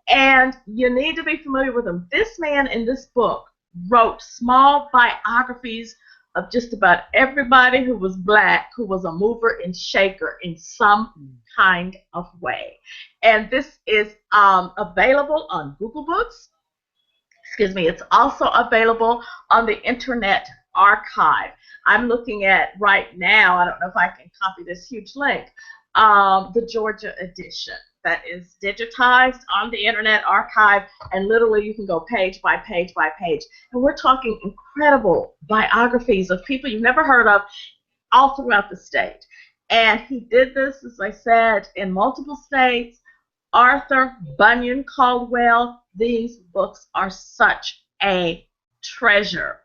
and you need to be familiar with him. This man in this book wrote small biographies of just about everybody who was black, who was a mover and shaker in some kind of way. And this is available on Google Books. Excuse me. It's also available on the Internet Archive. I'm looking at right now, I don't know if I can copy this huge link, the Georgia edition that is digitized on the Internet Archive, and literally you can go page by page by page. And we're talking incredible biographies of people you've never heard of all throughout the state. And he did this, as I said, in multiple states. Arthur Bunyan Caldwell, these books are such a treasure.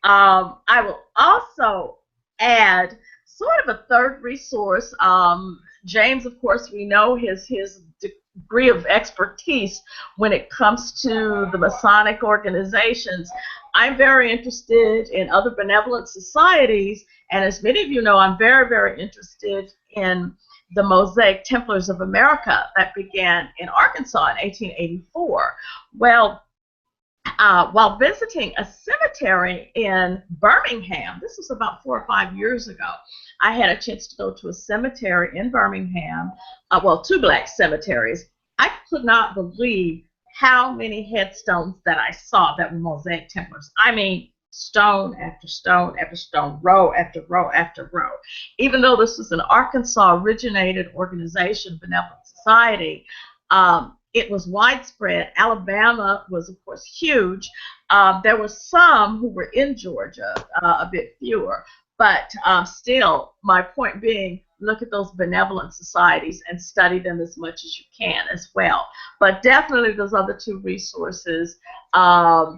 I will also add sort of a third resource. James, of course, we know his degree of expertise when it comes to the Masonic organizations. I'm very interested in other benevolent societies, and as many of you know, I'm very, very interested in the Mosaic Templars of America that began in Arkansas in 1884. Well, while visiting a cemetery in Birmingham, this was about 4 or 5 years ago, I had a chance to go to a cemetery in Birmingham, well, 2 black cemeteries. I could not believe how many headstones that I saw that were Mosaic Templars. I mean, stone after stone after stone, row after row after row. Even though this was an Arkansas-originated organization, Benevolent Society, it was widespread. Alabama was, of course, huge. There were some who were in Georgia, a bit fewer. But still, my point being, look at those benevolent societies and study them as much as you can as well. But definitely those other 2 resources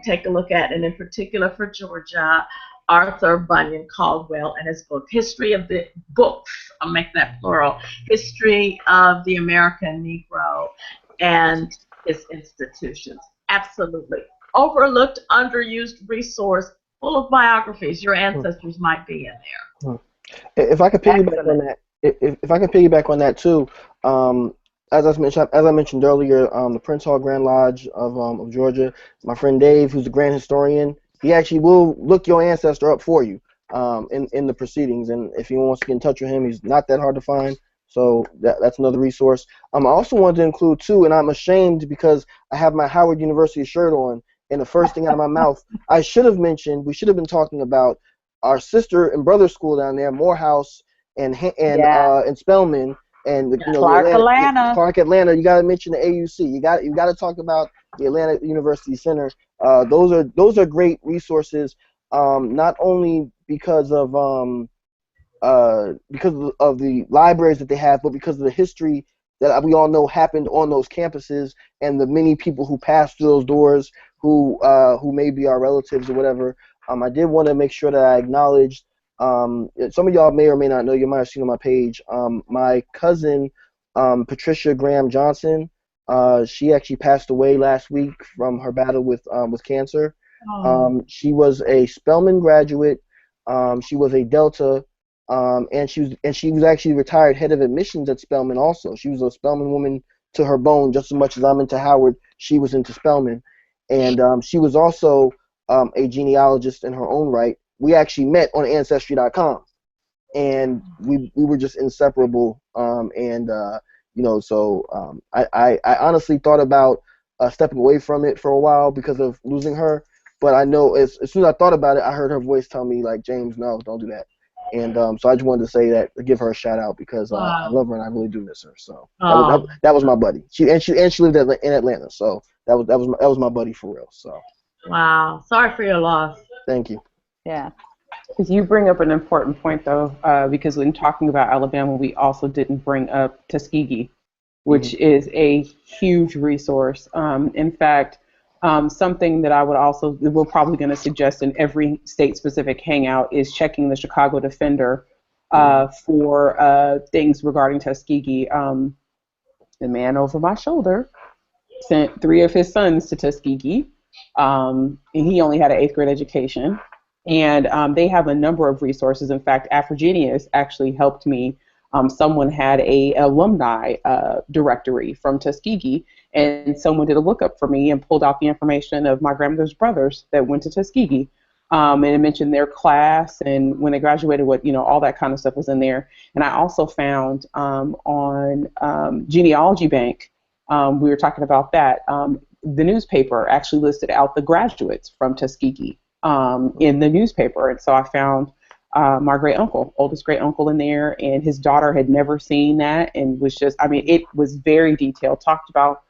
take a look at, and in particular for Georgia, Arthur Bunyan Caldwell and his book, History of the Books, I'll make that plural, History of the American Negro and His Institutions. Absolutely. Overlooked, underused resource, full of biographies. Your ancestors might be in there. If I could piggyback on that, if I can piggyback on that too, as I mentioned earlier, the Prince Hall Grand Lodge of Georgia, my friend Dave, who's the Grand Historian, he actually will look your ancestor up for you in the proceedings, and if you wants to get in touch with him, he's not that hard to find. So that's another resource. I also wanted to include too, and I'm ashamed because I have my Howard University shirt on, and the first thing out of my mouth, I should have mentioned, we should have been talking about our sister and brother school down there, Morehouse and Spelman, and Clark Atlanta. Clark Atlanta. You got to mention the AUC. You got to talk about the Atlanta University Center. Those are great resources. Not only because of the libraries that they have, but because of the history that we all know happened on those campuses, and the many people who passed through those doors who may be our relatives or whatever. I did want to make sure that I acknowledged, some of y'all may or may not know, you might have seen on my page, my cousin, Patricia Graham Johnson, she actually passed away last week from her battle with cancer. She was a Spelman graduate. She was a Delta And she was actually retired head of admissions at Spelman also. She was a Spelman woman to her bone, just as much as I'm into Howard. She was into Spelman, and she was also a genealogist in her own right. We actually met on Ancestry.com, and we were just inseparable. I honestly thought about stepping away from it for a while because of losing her. But I know as soon as I thought about it, I heard her voice tell me, like, James, no, don't do that. And so I just wanted to say that, give her a shout out, because I love her and I really do miss her. So that was my buddy. She lived in Atlanta, so that was my buddy for real. So wow, sorry for your loss. Thank you. Yeah. Because you bring up an important point, though, because when talking about Alabama, we also didn't bring up Tuskegee, which is a huge resource. In fact, something that we're probably going to suggest in every state-specific hangout is checking the Chicago Defender for things regarding Tuskegee. The man over my shoulder sent 3 of his sons to Tuskegee, and he only had an 8th grade education. And they have a number of resources. In fact, Afrogenius actually helped me. Someone had a alumni directory from Tuskegee, and someone did a lookup for me and pulled out the information of my grandmother's brothers that went to Tuskegee. And it mentioned their class and when they graduated, all that kind of stuff was in there. And I also found on Genealogy Bank, we were talking about that, the newspaper actually listed out the graduates from Tuskegee in the newspaper. And so I found my oldest great uncle in there, and his daughter had never seen that, and was just, it was very detailed, talked about,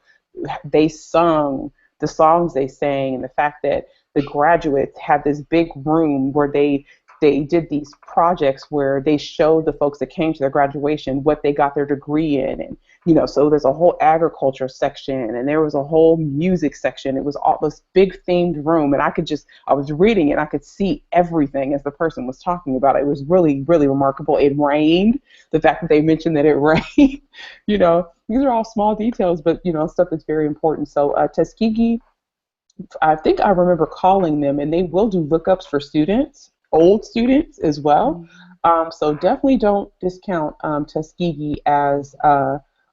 they sung the songs they sang, and the fact that the graduates had this big room where they did these projects where they showed the folks that came to their graduation what they got their degree in. And, so there's a whole agriculture section, and there was a whole music section. It was all this big themed room, and I was reading it, I could see everything as the person was talking about it. It was really, really remarkable. It rained. The fact that they mentioned that it rained, these are all small details, but, stuff that's very important. So Tuskegee, I think I remember calling them, and they will do lookups for students, old students as well. So definitely don't discount Tuskegee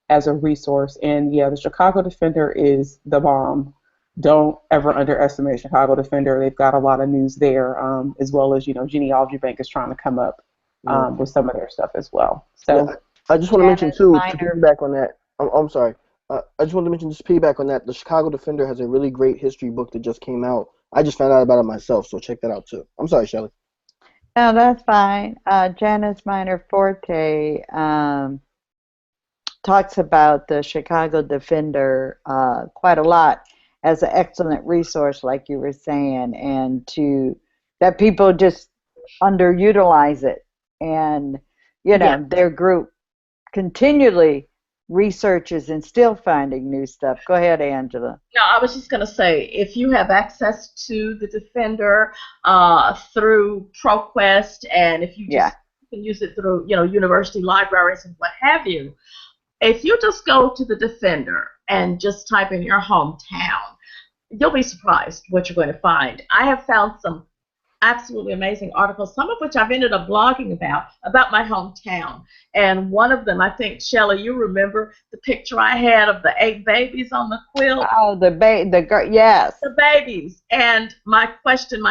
as a resource. And yeah, the Chicago Defender is the bomb. Don't ever underestimate Chicago Defender. They've got a lot of news there, as well as, Genealogy Bank is trying to come up with some of their stuff as well. So yeah, I just want to mention too, to piggyback on that. I'm sorry. I just wanted to mention, just piggyback on that, the Chicago Defender has a really great history book that just came out. I just found out about it myself, so check that out too. I'm sorry, Shelley. No, that's fine. Janice Minor Forte talks about the Chicago Defender quite a lot as an excellent resource, like you were saying, and that people just underutilize it. And, their group continually researches and still finding new stuff. Go ahead, Angela. No, I was just going to say, if you have access to the Defender through ProQuest, and if you just can use it through, university libraries and what have you, if you just go to the Defender and just type in your hometown, you'll be surprised what you're going to find. I have found some absolutely amazing articles, some of which I've ended up blogging about my hometown. And one of them, I think, Shelley, you remember the picture I had of the 8 babies on the quilt? Oh, yes. The babies. And my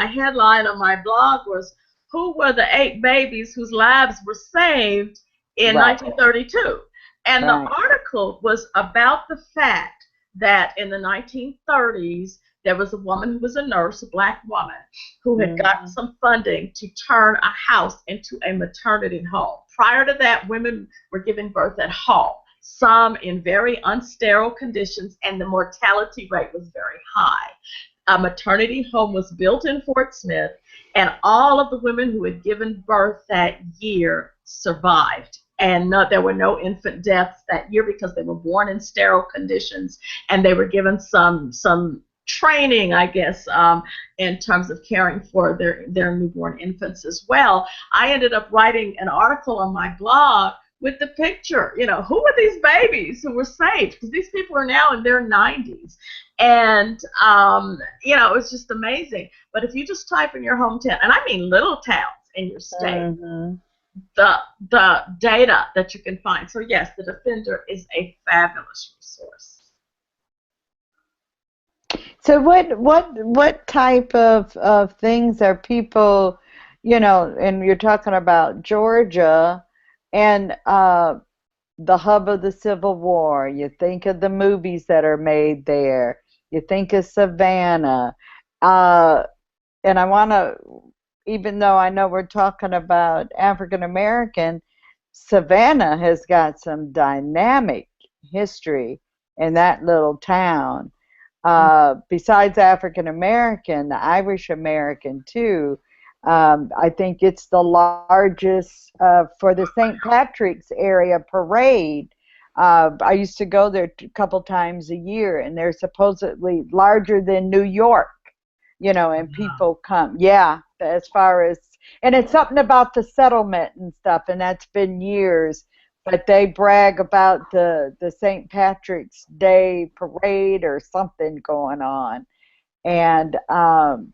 headline on my blog was, who were the 8 babies whose lives were saved in 1932? And the article was about the fact that in the 1930s, there was a woman who was a nurse, a black woman, who had gotten some funding to turn a house into a maternity home. Prior to that, women were giving birth at home, some in very unsterile conditions, and the mortality rate was very high. A maternity home was built in Fort Smith, and all of the women who had given birth that year survived. And there were no infant deaths that year because they were born in sterile conditions, and they were given some training, I guess, in terms of caring for their newborn infants as well. I ended up writing an article on my blog with the picture, who were these babies who were saved? Because these people are now in their 90s. And, it was just amazing. But if you just type in your hometown, and I mean little towns in your state, the data that you can find. So yes, the Defender is a fabulous resource. So what type of things are people, you know, and you're talking about Georgia and the hub of the Civil War. You think of the movies that are made there. You think of Savannah. And I want to, even though I know we're talking about African American, Savannah has got some dynamic history in that little town. Besides African American, the Irish American too. I think it's the largest for the St. Patrick's area parade. I used to go there a couple times a year, and they're supposedly larger than New York, you know, and people come. Yeah, as far as, and it's something about the settlement and stuff, and that's been years. But they brag about the St. Patrick's Day parade or something going on. And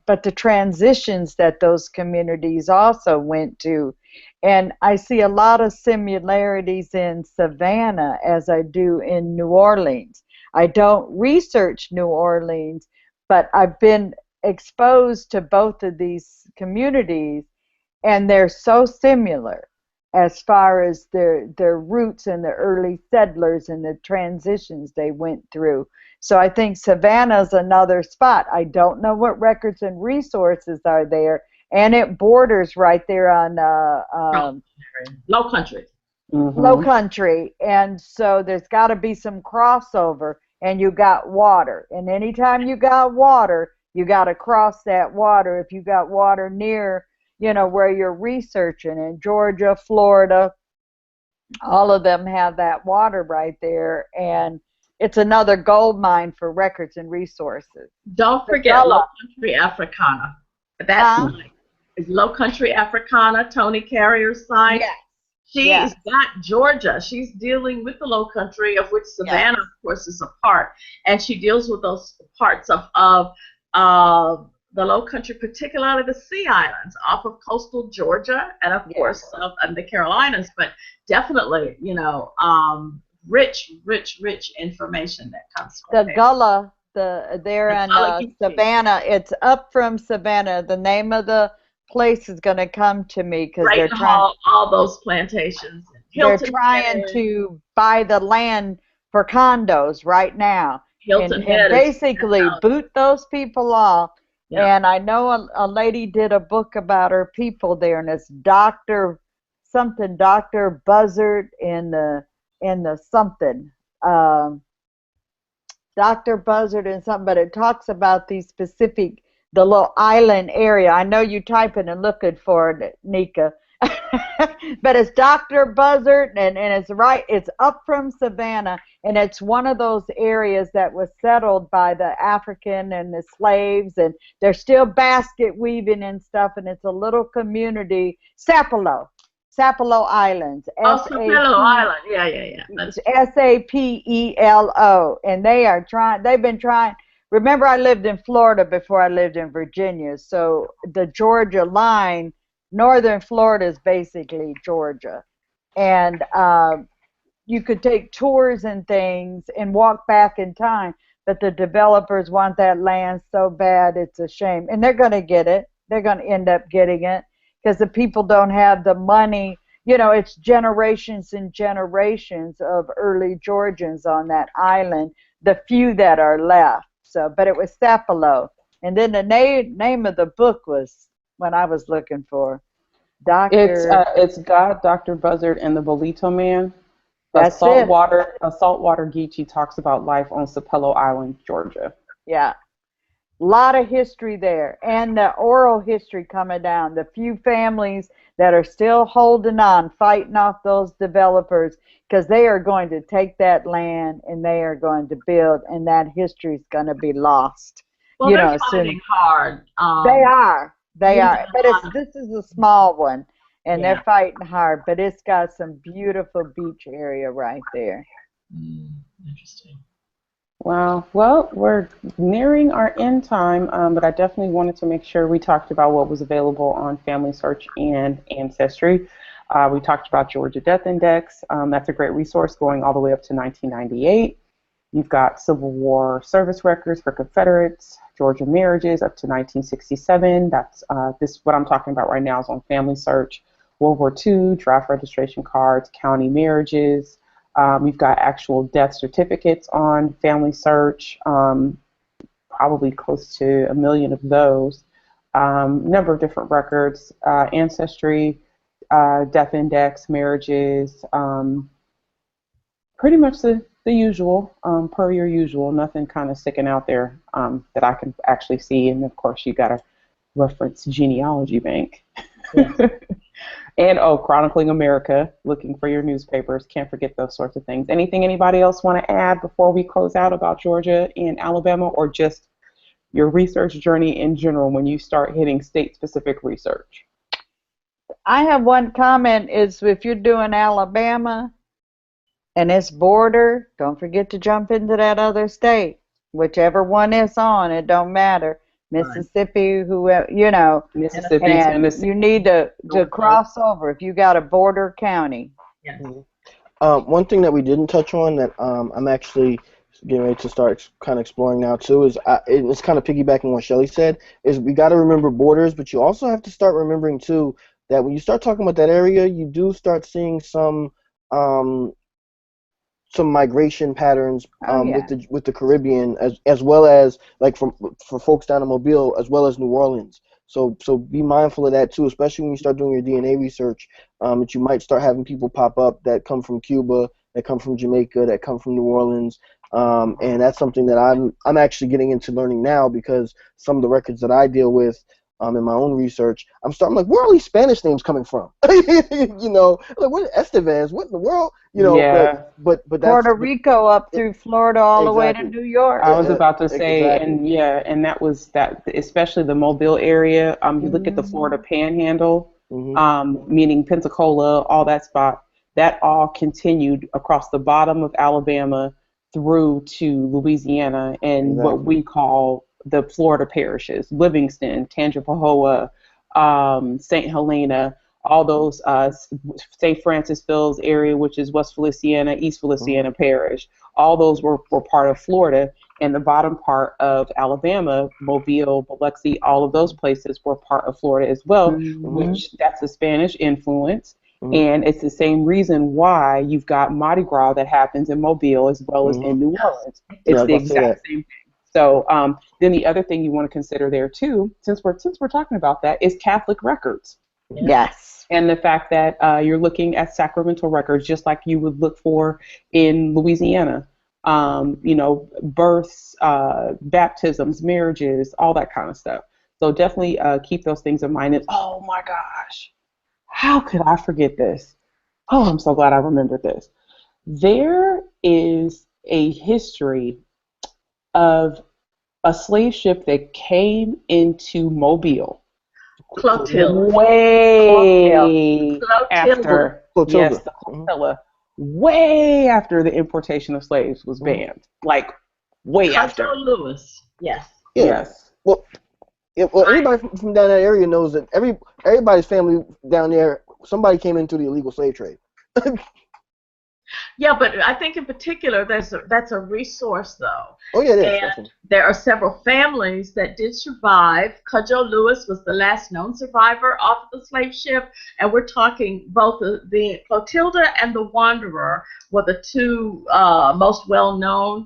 but the transitions that those communities also went to, and I see a lot of similarities in Savannah as I do in New Orleans. I don't research New Orleans, but I've been exposed to both of these communities, and they're so similar as far as their roots and the early settlers and the transitions they went through. So I think Savannah's another spot. I don't know what records and resources are there, and it borders right there on Low country. Mm-hmm. Low country, and so there's got to be some crossover, and you got water, and anytime you got water, you got to cross that water. If you got water near, you know, where you're researching, in Georgia, Florida, all of them have that water right there, and it's another gold mine for records and resources. Don't forget Low Country Africana. That's Low Country Africana, Tony Carrier's site. Yes. She's got Georgia. She's dealing with the Low Country, of which Savannah, of course, is a part, and she deals with those parts of the Low Country, particularly the Sea Islands off of coastal Georgia, and of course the Carolinas. But definitely, you know, rich information that comes from the Gullah, there in Savannah. It's up from Savannah. The name of the place is going to come to me because they're trying all those plantations. They're trying to buy the land for condos right now, and basically boot those people off. Yeah. And I know a lady did a book about her people there, and it's Dr. Buzzard in the something. Dr. Buzzard and something, but it talks about these specific, the little island area. I know you typing and looking for it, Nicka. But it's Dr. Buzzard, and it's up from Savannah, and it's one of those areas that was settled by the African and the slaves, and they're still basket weaving and stuff, and it's a little community, Sapelo Islands. Sapelo Island, yeah. Sapelo, and they've been trying. Remember, I lived in Florida before I lived in Virginia, so the Georgia line, northern Florida is basically Georgia, and you could take tours and things and walk back in time, but the developers want that land so bad it's a shame, and they're going to get it. They're going to end up getting it because the people don't have the money. You know, it's generations and generations of early Georgians on that island, the few that are left. So, but it was Sapelo, and then the name of the book was, when I was looking for, It's God, Dr. Buzzard, and the Bolito Man. A saltwater Geechee talks about life on Sapelo Island, Georgia. Yeah, a lot of history there, and the oral history coming down. The few families that are still holding on, fighting off those developers, because they are going to take that land and they are going to build, and that history is going to be lost. Well, they're fighting hard. They are, but this is a small one, and they're fighting hard, but it's got some beautiful beach area right there. Interesting. Wow. Well, we're nearing our end time, but I definitely wanted to make sure we talked about what was available on FamilySearch and Ancestry. We talked about Georgia Death Index. That's a great resource going all the way up to 1998. You've got Civil War service records for Confederates, Georgia marriages up to 1967. That's what I'm talking about right now is on FamilySearch. World War II, draft registration cards, county marriages. We've got actual death certificates on FamilySearch, probably close to 1 million of those. Number of different records, ancestry, death index, marriages, pretty much the usual, per your usual, nothing kind of sticking out there that I can actually see. And of course, you got to reference Genealogy Bank. Yes. And Chronicling America, looking for your newspapers. Can't forget those sorts of things. Anything anybody else want to add before we close out about Georgia and Alabama, or just your research journey in general when you start hitting state-specific research? I have one comment is if you're doing Alabama and it's border, don't forget to jump into that other state. Whichever one it's on, it don't matter. Mississippi, Mississippi, and Tennessee. you need to cross over if you got a border county. Yes. One thing that we didn't touch on that I'm actually getting ready to start kind of exploring now too is it's kind of piggybacking on what Shelley said, is we got to remember borders, but you also have to start remembering too that when you start talking about that area, you do start seeing some migration patterns with the Caribbean as well as like for folks down in Mobile as well as New Orleans. So be mindful of that too, especially when you start doing your DNA research. That you might start having people pop up that come from Cuba, that come from Jamaica, that come from New Orleans, and that's something that I'm actually getting into learning now because some of the records that I deal with. In my own research, I'm like, where are all these Spanish names coming from? Like what Estevez? What in the world? Yeah. But that's Puerto Rico up through Florida all the way to New York. I was about to say, exactly. and that was that, especially the Mobile area. You look at the Florida Panhandle, meaning Pensacola, all that spot. That all continued across the bottom of Alabama through to Louisiana and what we call the Florida parishes, Livingston, Tangipahoa, St. Helena, all those, St. Francis Phil's area, which is West Feliciana, East Feliciana Parish, all those were part of Florida, and the bottom part of Alabama, Mobile, Biloxi, all of those places were part of Florida as well, which that's a Spanish influence. And it's the same reason why you've got Mardi Gras that happens in Mobile as well as in New Orleans. It's the exact same thing. So then the other thing you want to consider there too, since we're talking about that, is Catholic records. Yes. And the fact that you're looking at sacramental records just like you would look for in Louisiana. Births, baptisms, marriages, all that kind of stuff. So definitely keep those things in mind. And oh my gosh, how could I forget this? Oh, I'm so glad I remembered this. There is a history of a slave ship that came into Mobile. Clotilda. Way after. Clotilda. Yes, the Clotilda. Way after the importation of slaves was banned. Like, way after. Lewis. Yes. Yes. Well, anybody from down that area knows that everybody's family down there, somebody came into the illegal slave trade. Yeah, but I think in particular that's a resource though. Oh yeah, it is. And Definitely. there are several families that did survive. Cudjoe Lewis was the last known survivor off the slave ship, and we're talking both the Clotilda and the Wanderer were the two most well known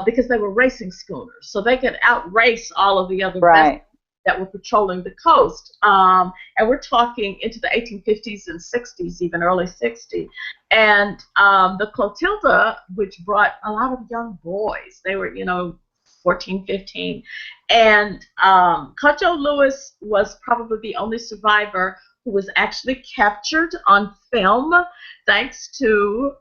because they were racing schooners, so they could outrace all of the other vessels that were patrolling the coast. And we're talking into the 1850s and 60s, even early 60s. And the Clotilda, which brought a lot of young boys, they were, 14, 15. And Cudjoe Lewis was probably the only survivor who was actually captured on film, thanks to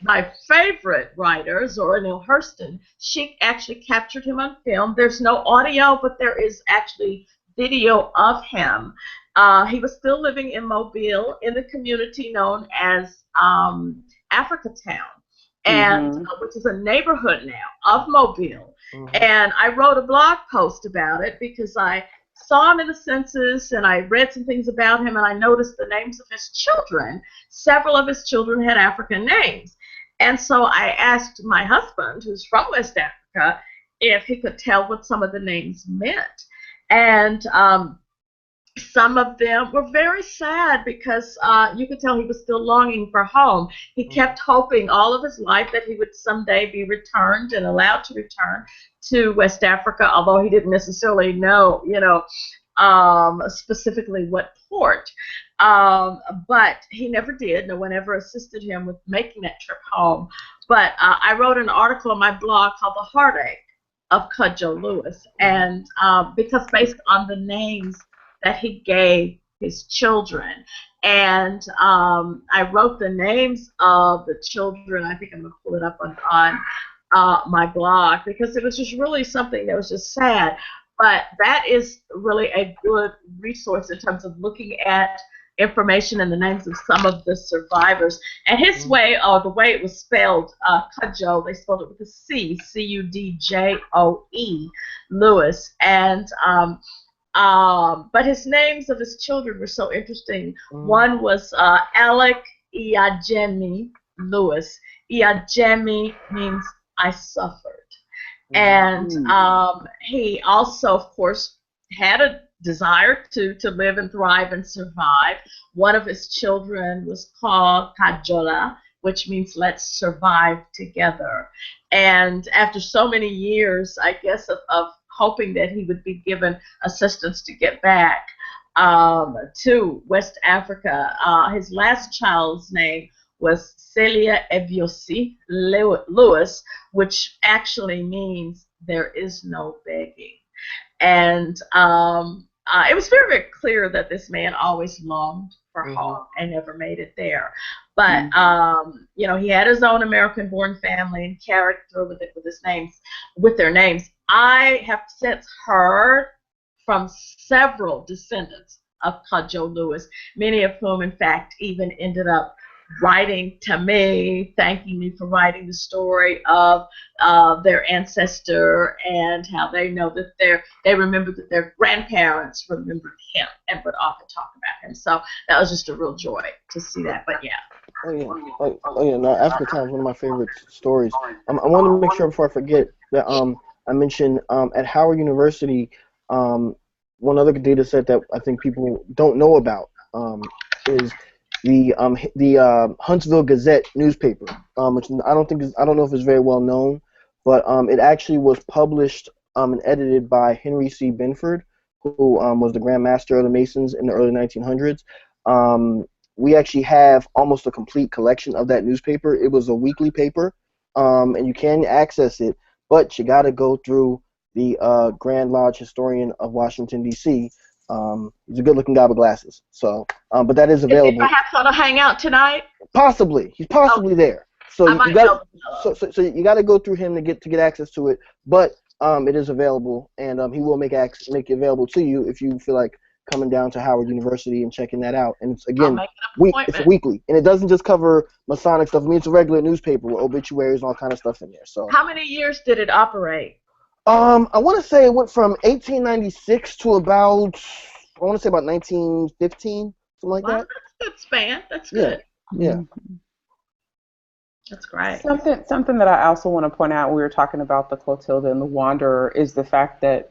my favorite writer, Zora Neale Hurston. She actually captured him on film. There's no audio, but there is actually video of him. He was still living in Mobile in the community known as Africatown, and which is a neighborhood now of Mobile. And I wrote a blog post about it because I saw him in the census, and I read some things about him, and I noticed the names of his children. Several of his children had African names. And so I asked my husband, who's from West Africa, if he could tell what some of the names meant. And some of them were very sad because you could tell he was still longing for home. He kept hoping all of his life that he would someday be returned and allowed to return to West Africa, although he didn't necessarily know, specifically what port. But he never did. No one ever assisted him with making that trip home. But I wrote an article on my blog called The Heartache of Cudjoe Lewis, and because based on the names that he gave his children. And I wrote the names of the children. I think I'm going to pull it up on my blog, because it was just really something that was just sad. But that is really a good resource in terms of looking at information and the names of some of the survivors. And his way, or the way it was spelled, Cudjoe, they spelled it with a C, C-U-D-J-O-E, Lewis. And but his names of his children were so interesting. One was Alec Iajemi Lewis. Iajemi means I suffered. And he also, of course, had a desire to live and thrive and survive. One of his children was called Kajola, which means let's survive together. And after so many years, I guess, of hoping that he would be given assistance to get back to West Africa, his last child's name was Celia Ebiosi Lewis, which actually means there is no begging. And it was very, very clear that this man always longed for home and never made it there. But he had his own American-born family and carried through with it with their names. I have since heard from several descendants of Cudjoe Lewis, many of whom, in fact, even ended up writing to me, thanking me for writing the story of their ancestor, and how they know that they remember that their grandparents remembered him and would often talk about him. So that was just a real joy to see that. But yeah. Oh yeah. No, Africa Time is one of my favorite stories. I want to make sure before I forget that I mentioned at Howard University, one other data set that I think people don't know about is the Huntsville Gazette newspaper, which I don't know if it's very well known, but it actually was published and edited by Henry C. Binford, who was the Grand Master of the Masons in the early 1900s. We actually have almost a complete collection of that newspaper. It was a weekly paper, and you can access it, but you got to go through the Grand Lodge Historian of Washington, D.C. He's a good-looking guy with glasses. So, but that is available. Is he perhaps on a hangout tonight? Possibly. He's possibly there. So you got you got to go through him to get access to it. But it is available, and he will make it available to you if you feel like coming down to Howard University and checking that out. And it's, again, it's weekly, and it doesn't just cover Masonic stuff. I mean, it's a regular newspaper with obituaries and all kind of stuff in there. So, how many years did it operate? I want to say it went from 1896 to about 1915, something like that. That's a good span. That's good. Yeah. That's great. Something that I also want to point out, we were talking about the Clotilda and the Wanderer, is the fact that